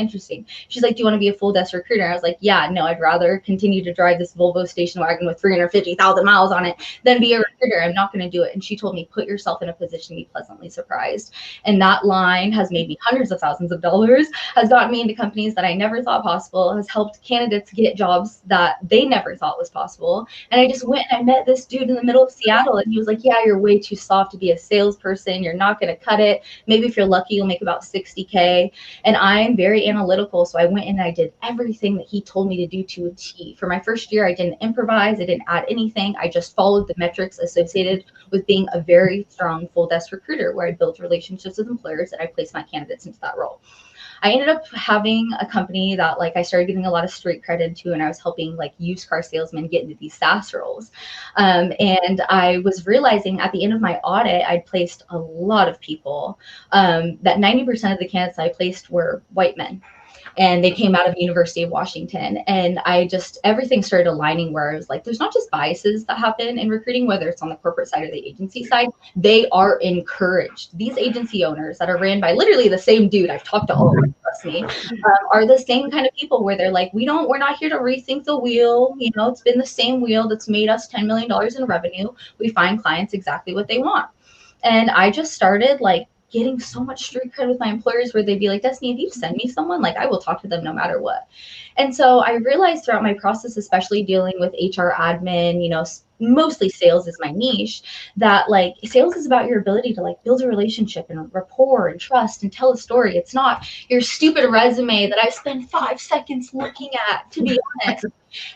She's like, do you want to be a full desk recruiter? I was like, yeah, no, I'd rather continue to drive this Volvo station wagon with 350,000 miles on it than be a recruiter. I'm not going to do it. And she told me, put yourself in a position to be pleasantly surprised. And that line has made me hundreds of thousands of dollars, has gotten me into companies that I never thought possible, has helped candidates get jobs that they never thought was possible. And I just went and I met this dude in the middle of Seattle, and he was like, yeah, you're way too soft to be a salesperson. You're not going to cut it. Maybe if you're lucky, you'll make about 60K. And I'm very analytical. So I went and I did everything that he told me to do to a T. For my first year, I didn't improvise. I didn't add anything. I just followed the metrics associated with being a very strong full desk recruiter, where I built relationships with employers and I placed my candidates into that role. I ended up having a company that like I started getting a lot of street cred into, and I was helping like used car salesmen get into these SaaS roles. And I was realizing at the end of my audit, I'd placed a lot of people, that 90% of the candidates I placed were white men. And they came out of the University of Washington. And I just, everything started aligning where I was like, there's not just biases that happen in recruiting, whether it's on the corporate side or the agency side, they are encouraged. These agency owners that are ran by literally the same dude, I've talked to all of them, trust me, are the same kind of people where they're like, we're not here to rethink the wheel. You know, it's been the same wheel that's made us $10 million in revenue. We find clients exactly what they want. And I just started like getting so much street cred with my employers where they'd be like, Destiny, if you send me someone, like I will talk to them no matter what. And so I realized throughout my process, especially dealing with HR admin, you know, mostly sales is my niche, that like sales is about your ability to like build a relationship and rapport and trust and tell a story. It's not your stupid resume that I spent 5 seconds looking at, to be honest.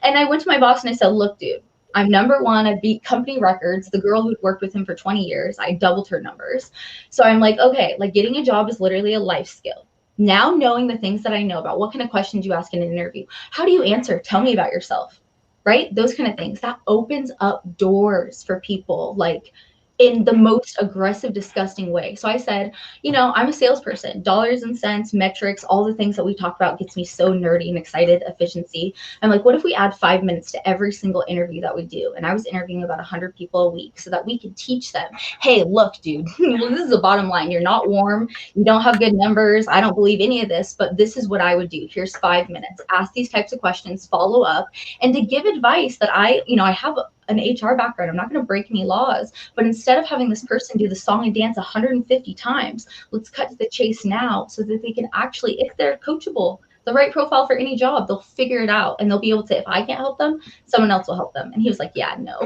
And I went to my boss and I said, look, dude, I'm number one. I beat company records. The girl who'd worked with him for 20 years, I doubled her numbers. So I'm like, okay, like getting a job is literally a life skill. Now knowing the things that I know about what kind of questions you ask in an interview, how do you answer? Tell me about yourself, right? Those kind of things. That opens up doors for people like in the most aggressive, disgusting way. So I said, you know, I'm a salesperson, dollars and cents, metrics, all the things that we talk about gets me so nerdy and excited, efficiency. I'm like, what if we add 5 minutes to every single interview that we do? And I was interviewing about 100 people a week so that we could teach them, hey, look, dude, this is the bottom line. You're not warm. You don't have good numbers. I don't believe any of this, but this is what I would do. Here's 5 minutes. Ask these types of questions, follow up, and to give advice that I have an HR background. I'm not going to break any laws, but instead of having this person do the song and dance 150 times, let's cut to the chase now so that they can actually, if they're coachable, the right profile for any job, they'll figure it out and they'll be able to, if I can't help them, someone else will help them. And he was like, yeah, no.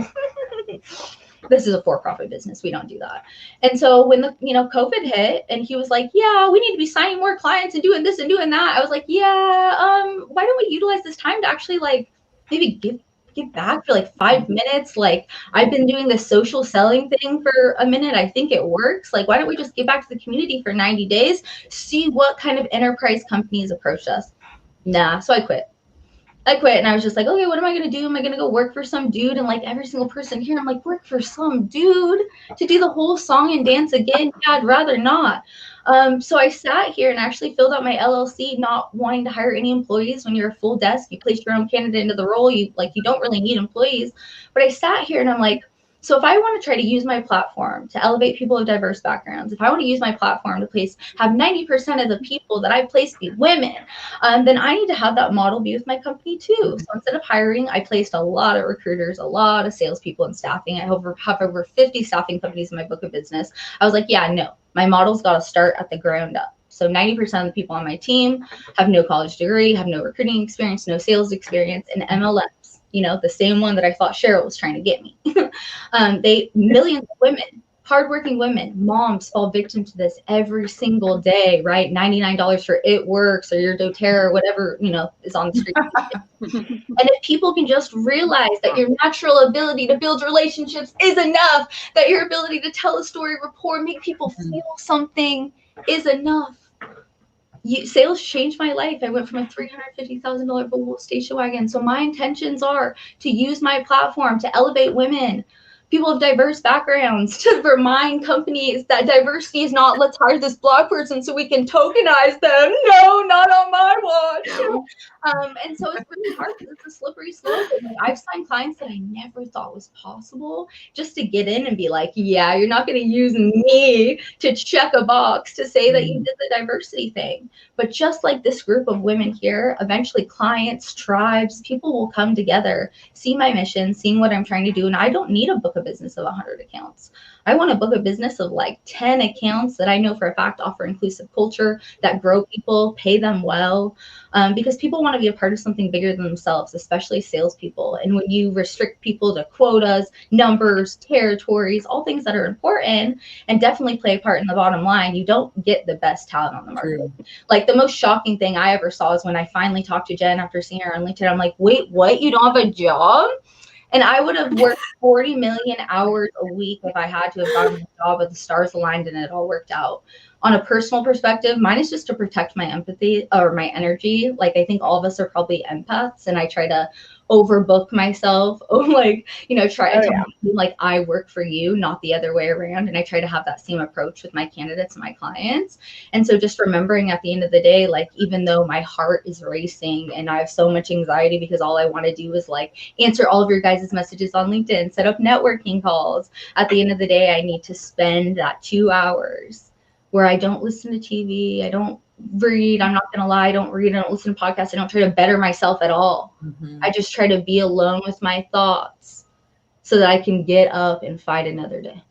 This is a for-profit business. We don't do that. And so when the COVID hit and he was like, yeah, we need to be signing more clients and doing this and doing that. I was like, yeah, why don't we utilize this time to actually like maybe give back for like 5 minutes? Like I've been doing this social selling thing for a minute. I think it works. Like, why don't we just give back to the community for 90 days, see what kind of enterprise companies approach us? Nah. So I quit and I was just like, okay, what am I going to do? Am I going to go work for some dude? And like every single person here, I'm like, work for some dude to do the whole song and dance again? Yeah, I'd rather not. So I sat here and actually filled out my LLC, not wanting to hire any employees. When you're a full desk, you place your own candidate into the role. You don't really need employees. But I sat here and I'm like, so if I want to try to use my platform to elevate people of diverse backgrounds, if I want to use my platform to have 90% of the people that I place be women, then I need to have that model be with my company too. So instead of hiring, I placed a lot of recruiters, a lot of salespeople and staffing. I have over 50 staffing companies in my book of business. I was like, yeah, no, my model's got to start at the ground up. So 90% of the people on my team have no college degree, have no recruiting experience, no sales experience, and MLMs, the same one that I thought Cheryl was trying to get me. Millions of women, hardworking women, moms fall victim to this every single day, right? $99 for It Works or your doTERRA or whatever, is on the street. And if people can just realize that your natural ability to build relationships is enough, that your ability to tell a story, rapport, make people feel something is enough. Sales changed my life. I went from a $350,000 Volvo station wagon. So my intentions are to use my platform to elevate women, people of diverse backgrounds, to remind companies that diversity is not, let's hire this Black person so we can tokenize them. No, not on my watch. And so it's really hard because it's a slippery slope. Like, I've signed clients that I never thought was possible just to get in and be like, yeah, you're not going to use me to check a box to say that you did the diversity thing. But just like this group of women here, eventually clients, tribes, people will come together, see my mission, seeing what I'm trying to do. And I don't need a book of business of 100 accounts. I want a book of business of like 10 accounts that I know for a fact offer inclusive culture, that grow people, pay them well, because people want to be a part of something bigger than themselves, especially salespeople. And when you restrict people to quotas, numbers, territories, all things that are important and definitely play a part in the bottom line, you don't get the best talent on the market. True. Like the most shocking thing I ever saw is when I finally talked to Jen after seeing her on LinkedIn. I'm like, wait, what? You don't have a job? And I would have worked 40 million hours a week if I had to have gotten a job, but the stars aligned and it all worked out. On a personal perspective, mine is just to protect my empathy or my energy. Like I think all of us are probably empaths, and I try to overbook myself, try to be like I work for you, not the other way around. And I try to have that same approach with my candidates and my clients. And so just remembering at the end of the day, like even though my heart is racing and I have so much anxiety because all I want to do is like answer all of your guys' messages on LinkedIn, set up networking calls. At the end of the day, I need to spend that 2 hours where I don't listen to TV, I don't read. I'm not gonna lie, I don't read, I don't listen to podcasts, I don't try to better myself at all. I just try to be alone with my thoughts so that I can get up and fight another day.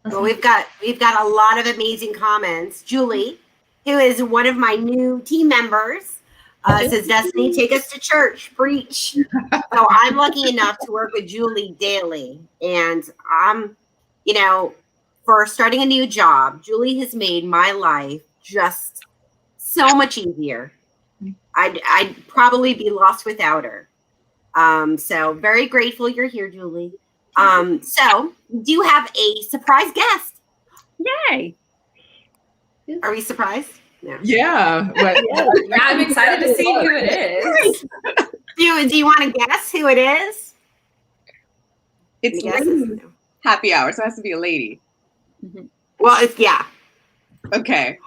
Well, we've got a lot of amazing comments. Julie, who is one of my new team members, says, Destiny, take us to church, preach. So I'm lucky enough to work with Julie daily. And I'm, for starting a new job, Julie has made my life just so much easier. I'd probably be lost without her. So very grateful you're here, Julie. So we do have a surprise guest. Yay. Are we surprised? No. Yeah. Yeah, I'm excited to see who it is. Do you want to guess who it is? It's Guesses? happy hour, so it has to be a lady. Well, yeah. Okay.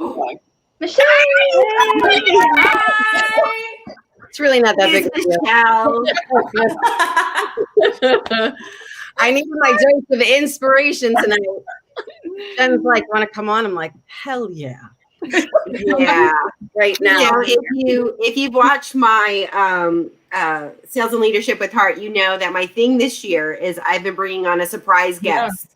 Michelle! It's really not that big It's of a deal. Michelle. I needed my dose of inspiration tonight. Jen's like, want to come on? I'm like, hell yeah. Yeah. Right now. So if you've watched my Sales and Leadership with Heart, you know that my thing this year is I've been bringing on a surprise guest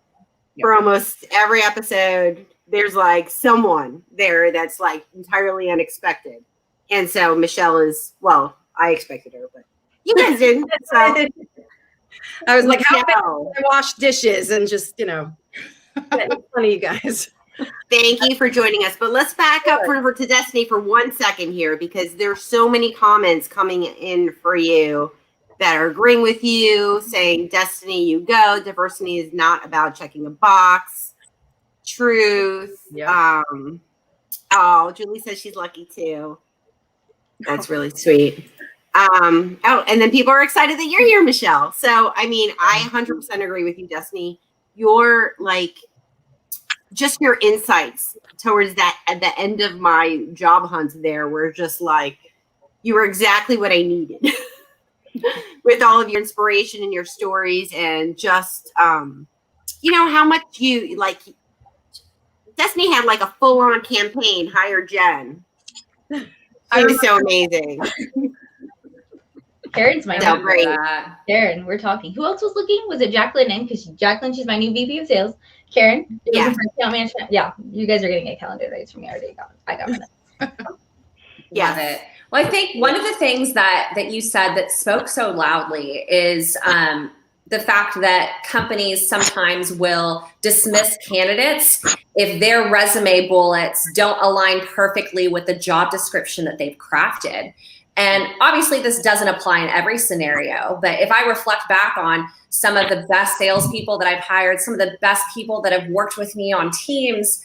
for almost every episode. There's like someone there that's like entirely unexpected. And so Michelle is, well, I expected her, but you guys didn't. So I was like, how bad Michelle, I wash dishes and just, it's funny, you guys. thank you for joining us. But let's back up to Destiny for 1 second here, because there's so many comments coming in for you that are agreeing with you, saying, Destiny, you go. Diversity is not about checking a box. Truth. Yeah. Oh, Julie says she's lucky too. That's really sweet. And then people are excited that you're here, Michelle. So, I mean, I 100% agree with you, Destiny. You're like, just your insights towards that at the end of my job hunt there were just like, you were exactly what I needed with all of your inspiration and your stories, and just, how much you like. Destiny had like a full-on campaign, hire Jen. It was so amazing. Karen's my So new great. Karen, we're talking. Who else was looking? Was it Jacqueline in? Because Jacqueline, she's my new VP of sales. Karen, Yeah. account management. Yeah, you guys are getting a calendar raise from me already. I got it. Love it. Well, I think one of the things that you said that spoke so loudly is the fact that companies sometimes will dismiss candidates if their resume bullets don't align perfectly with the job description that they've crafted. And obviously this doesn't apply in every scenario, but if I reflect back on some of the best salespeople that I've hired, some of the best people that have worked with me on teams,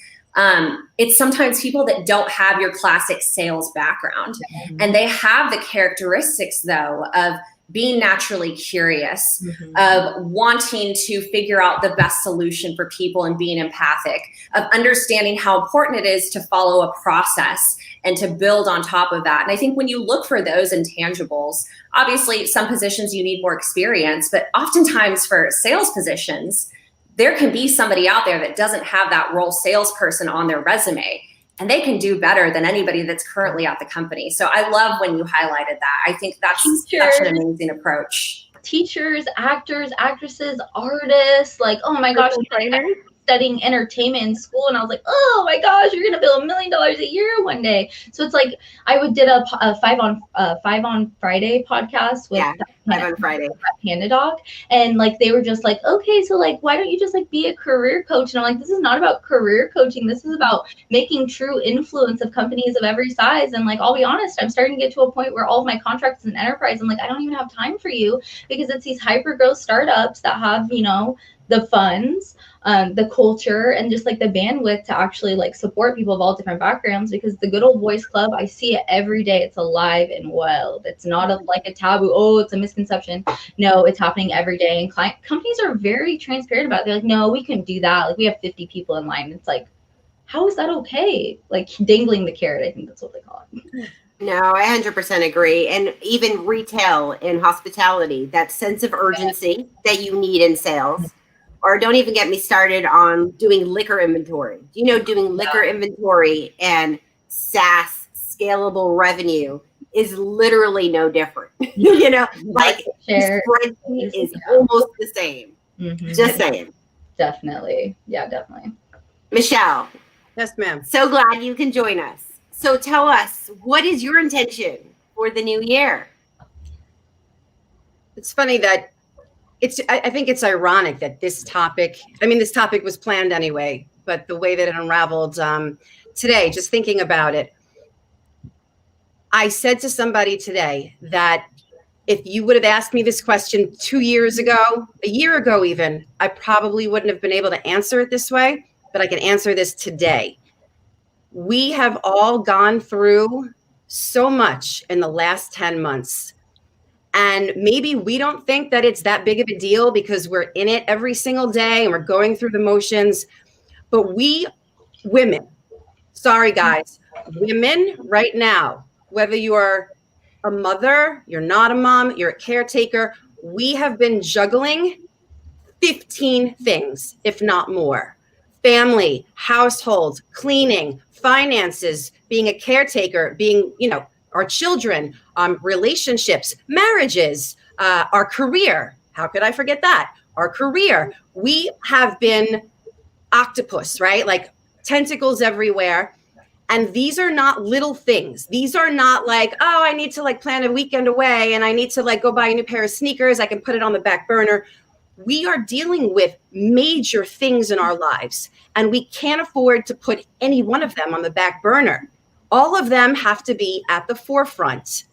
it's sometimes people that don't have your classic sales background. And they have the characteristics, though, of being naturally curious, of wanting to figure out the best solution for people and being empathic, of understanding how important it is to follow a process and to build on top of that. And I think when you look for those intangibles, obviously some positions you need more experience, but oftentimes for sales positions, there can be somebody out there that doesn't have that role salesperson on their resume, and they can do better than anybody that's currently at the company. So I love when you highlighted that. I think that's such an amazing approach. Teachers, actors, actresses, artists, like, oh my gosh, Trainers. studying entertainment in school, and I was like, oh my gosh, you're gonna bill $1 million a year one day. So it's like I did a 5 on Friday podcast with 5 on Friday. Panda Doc, and like they were just like, okay, so like why don't you just like be a career coach? And I'm like, this is not about career coaching, this is about making true influence of companies of every size. And like, I'll be honest, I'm starting to get to a point where all of my contracts in enterprise, I'm like, I don't even have time for you, because it's these hyper growth startups that have, the funds, the culture, and just like the bandwidth to actually like support people of all different backgrounds. Because the Good Old Boys Club, I see it every day. It's alive and well. It's not like a taboo. Oh, it's a misconception. No, it's happening every day. And companies are very transparent about it. They're like, no, we couldn't do that. Like, we have 50 people in line. It's like, how is that okay? Like dangling the carrot, I think that's what they call it. No, I 100% agree. And even retail and hospitality, that sense of urgency that you need in sales. Or don't even get me started on doing liquor inventory. Doing liquor inventory and SaaS scalable revenue is literally no different. You know, like Share. spreadsheet is almost the same. Mhm. Just saying. Definitely. Yeah, definitely. Michelle, Yes, ma'am. so glad you can join us. So tell us, what is your intention for the new year? It's funny that I think it's ironic that this topic was planned anyway, but the way that it unraveled today, just thinking about it, I said to somebody today that if you would have asked me this question 2 years ago, a year ago even, I probably wouldn't have been able to answer it this way, but I can answer this today. We have all gone through so much in the last 10 months. And maybe we don't think that it's that big of a deal because we're in it every single day and we're going through the motions. But we women, sorry guys, women right now, whether you are a mother, you're not a mom, you're a caretaker, we have been juggling 15 things, if not more. Family, household, cleaning, finances, being a caretaker, being, our children, relationships, marriages, our career. How could I forget that? Our career. We have been octopus, right? Like tentacles everywhere. And these are not little things. These are not like, oh, I need to like plan a weekend away and I need to like go buy a new pair of sneakers. I can put it on the back burner. We are dealing with major things in our lives and we can't afford to put any one of them on the back burner. All of them have to be at the forefront.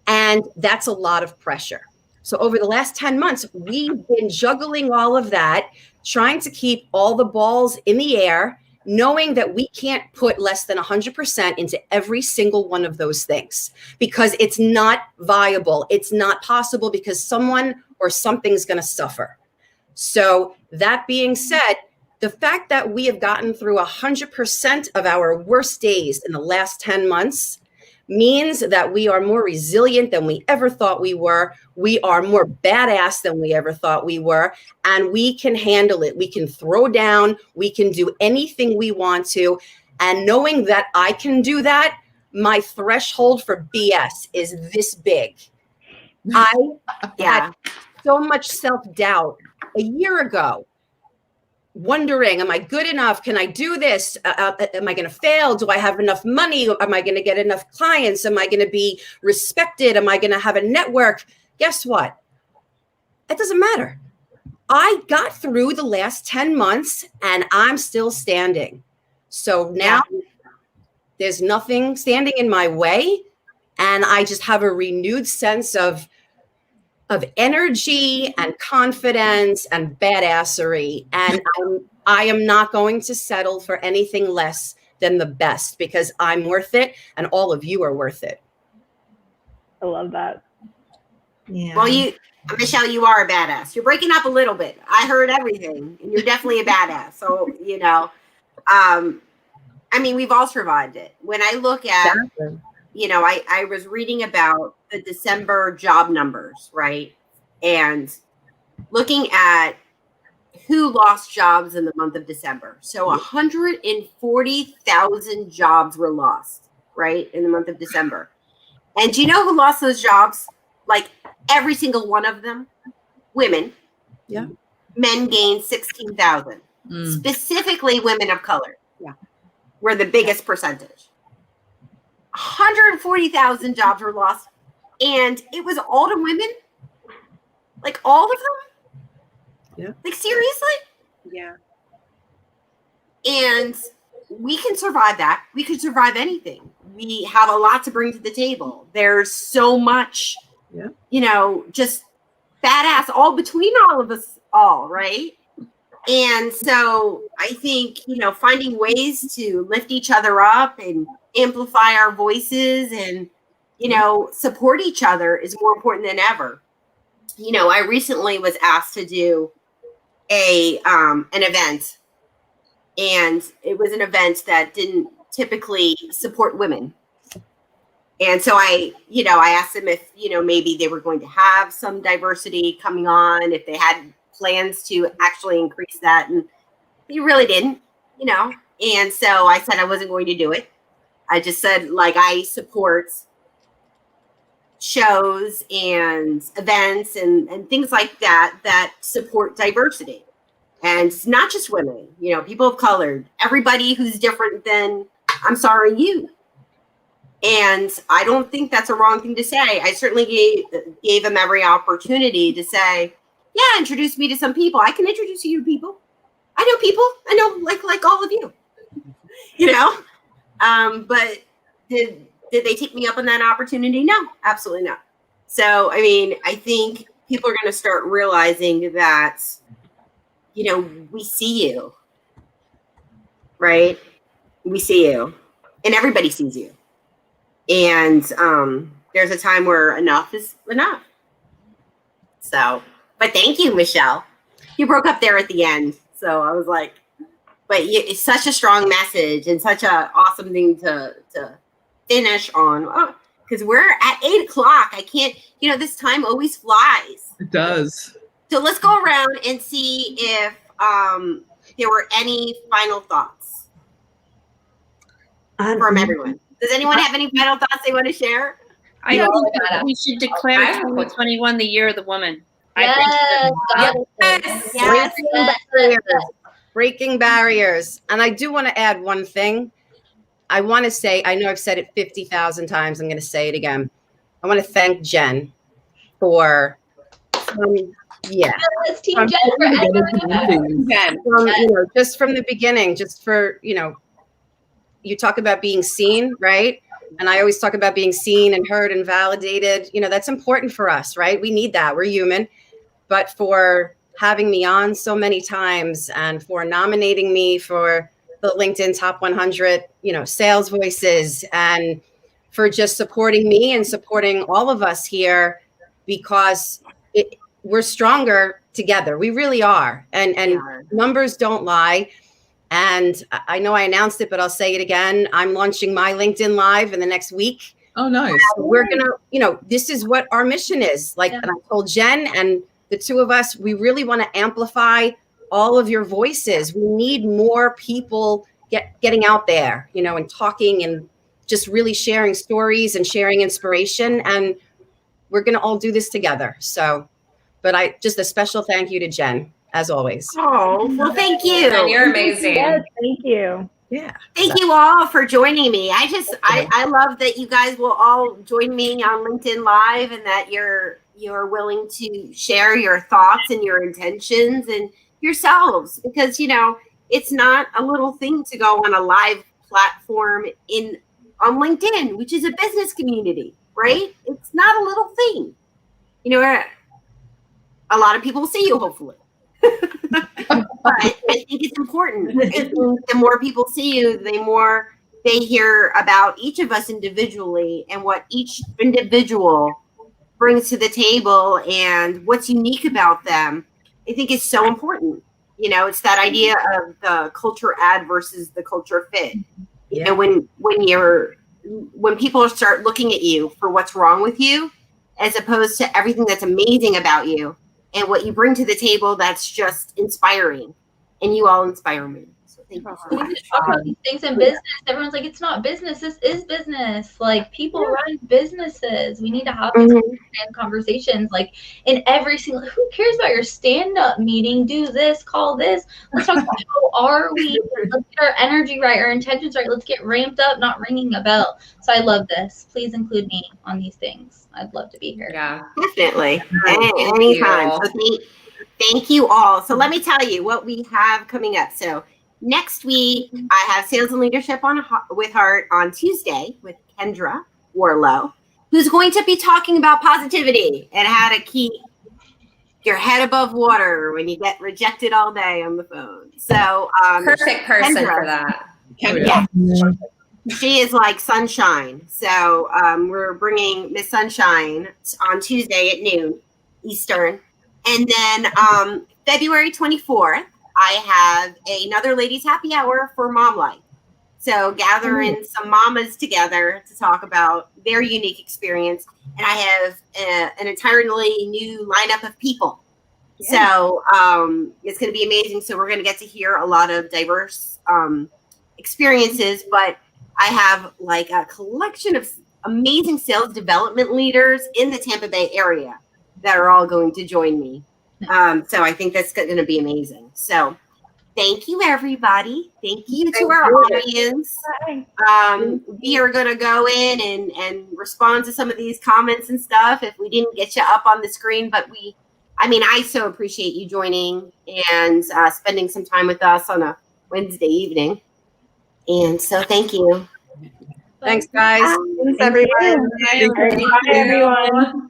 And that's a lot of pressure. So over the last 10 months, we've been juggling all of that, trying to keep all the balls in the air, knowing that we can't put less than 100% into every single one of those things because it's not viable. It's not possible because someone or something's going to suffer. So that being said, the fact that we have gotten through 100% of our worst days in the last 10 months means that we are more resilient than we ever thought we were. We are more badass than we ever thought we were. And we can handle it. We can throw down. We can do anything we want to. And knowing that I can do that, my threshold for BS is this big. I had so much self-doubt a year ago, wondering, am I good enough? Can I do this? Am I going to fail? Do I have enough money? Am I going to get enough clients? Am I going to be respected? Am I going to have a network? Guess what? It doesn't matter. I got through the last 10 months and I'm still standing. So now there's nothing standing in my way. And I just have a renewed sense of energy and confidence and badassery. And I am not going to settle for anything less than the best because I'm worth it and all of you are worth it. I love that. Yeah. Well, Michelle, you are a badass. You're breaking up a little bit. I heard everything and you're definitely a badass. So, I mean, we've all survived it. When I look at, I was reading about the December job numbers, right? And looking at who lost jobs in the month of December. So 140,000 jobs were lost, right? In the month of December. And do you know who lost those jobs? Like every single one of them? Women. Yeah. Men gained 16,000. Specifically women of color. Yeah. Were the biggest percentage. 140,000 jobs were lost, and it was all to women. Like all of them. Yeah. Like seriously. Yeah. And we can survive that. We could survive anything. We have a lot to bring to the table. There's so much, just badass all between all of us all, right? And so I think, finding ways to lift each other up and amplify our voices and, support each other is more important than ever. I recently was asked to do an event, and it was an event that didn't typically support women. And so I asked them if, maybe they were going to have some diversity coming on, if they had plans to actually increase that. And they really didn't, And so I said I wasn't going to do it. I just said, like, I support shows and events and things like that support diversity. And it's not just women, you know, people of color, everybody who's different than, I'm sorry, you. And I don't think that's a wrong thing to say. I certainly gave them every opportunity to say, yeah, introduce me to some people. I can introduce you to people. I know people. I know like all of you, you know? But did they take me up on that opportunity? No, absolutely not. So, I mean, I think people are going to start realizing that, you know, we see you, right? We see you, and everybody sees you. And there's a time where enough is enough. So, but thank you, Michelle. You broke up there at the end. So I was like, but it's such a strong message and such an awesome thing to finish on. Because we're at 8 o'clock. I can't, you know, this time always flies. It does. So let's go around and see if there were any final thoughts from everyone. Does anyone have any final thoughts they want to share? I think that we should declare 2021 the year of the woman. Breaking barriers. And I do want to add one thing. I want to say, I know I've said it 50,000 times. I'm going to say it again. I want to thank Jen for, Let's team Jen for you know, just from the beginning, just for, you know, you talk about being seen, right? And I always talk about being seen and heard and validated. You know, that's important for us, right? We need that. We're human. But for having me on so many times and for nominating me for the LinkedIn Top 100, you know, sales voices, and for just supporting me and supporting all of us here, because we're stronger together. We really are. And numbers don't lie. And I know I announced it, but I'll say it again. I'm launching my LinkedIn Live in the next week. Oh, nice. We're going to, you know, this is what our mission is. Like, and I told Jen and the two of us, we really want to amplify all of your voices. We need more people getting out there, you know, and talking and just really sharing stories and sharing inspiration. And we're going to all do this together. So, but just a special thank you to Jen, as always. Oh, well, thank you. And you're amazing. Yes, thank you. Yeah. Thank you all for joining me. I love that you guys will all join me on LinkedIn Live, and that you're willing to share your thoughts and your intentions and yourselves, because, you know, it's not a little thing to go on a live platform on LinkedIn, which is a business community, right? It's not a little thing. You know, a lot of people will see you, hopefully. But I think it's important. I think the more people see you, the more they hear about each of us individually and what each individual brings to the table and what's unique about them. I think is so important. You know, it's that idea of the culture add versus the culture fit. Yeah. And when people start looking at you for what's wrong with you, as opposed to everything that's amazing about you and what you bring to the table, that's just inspiring. And you all inspire me. So thank you so We much. need to talk about these things in business. Everyone's like, it's not business. This is business. Like, people run businesses. We need to have these conversations, like, in every single, who cares about your stand-up meeting? Do this, call this. Let's talk about how are we? Let's get our energy right, our intentions right. Let's get ramped up, not ringing a bell. So I love this. Please include me on these things. I'd love to be here. Yeah. Definitely. Thank Anytime. you. So thank you all. So let me tell you what we have coming up. So next week, I have Sales and Leadership with Heart on Tuesday with Kendra Warlow, who's going to be talking about positivity and how to keep your head above water when you get rejected all day on the phone. So Perfect person Kendra, for that. Yeah. She is like sunshine. So we're bringing Miss Sunshine on Tuesday at noon Eastern. And then February 24th, I have another ladies happy hour for Mom Life. So gathering some mamas together to talk about their unique experience. And I have an entirely new lineup of people. Yeah. So it's going to be amazing. So we're going to get to hear a lot of diverse experiences, but I have like a collection of amazing sales development leaders in the Tampa Bay area that are all going to join me. So I think that's going to be amazing. So thank you, everybody. Thank you to our audience. We are going to go in and respond to some of these comments and stuff if we didn't get you up on the screen. But I so appreciate you joining and spending some time with us on a Wednesday evening. And so thank you. Thanks, guys. Thanks, everyone. Bye, everyone.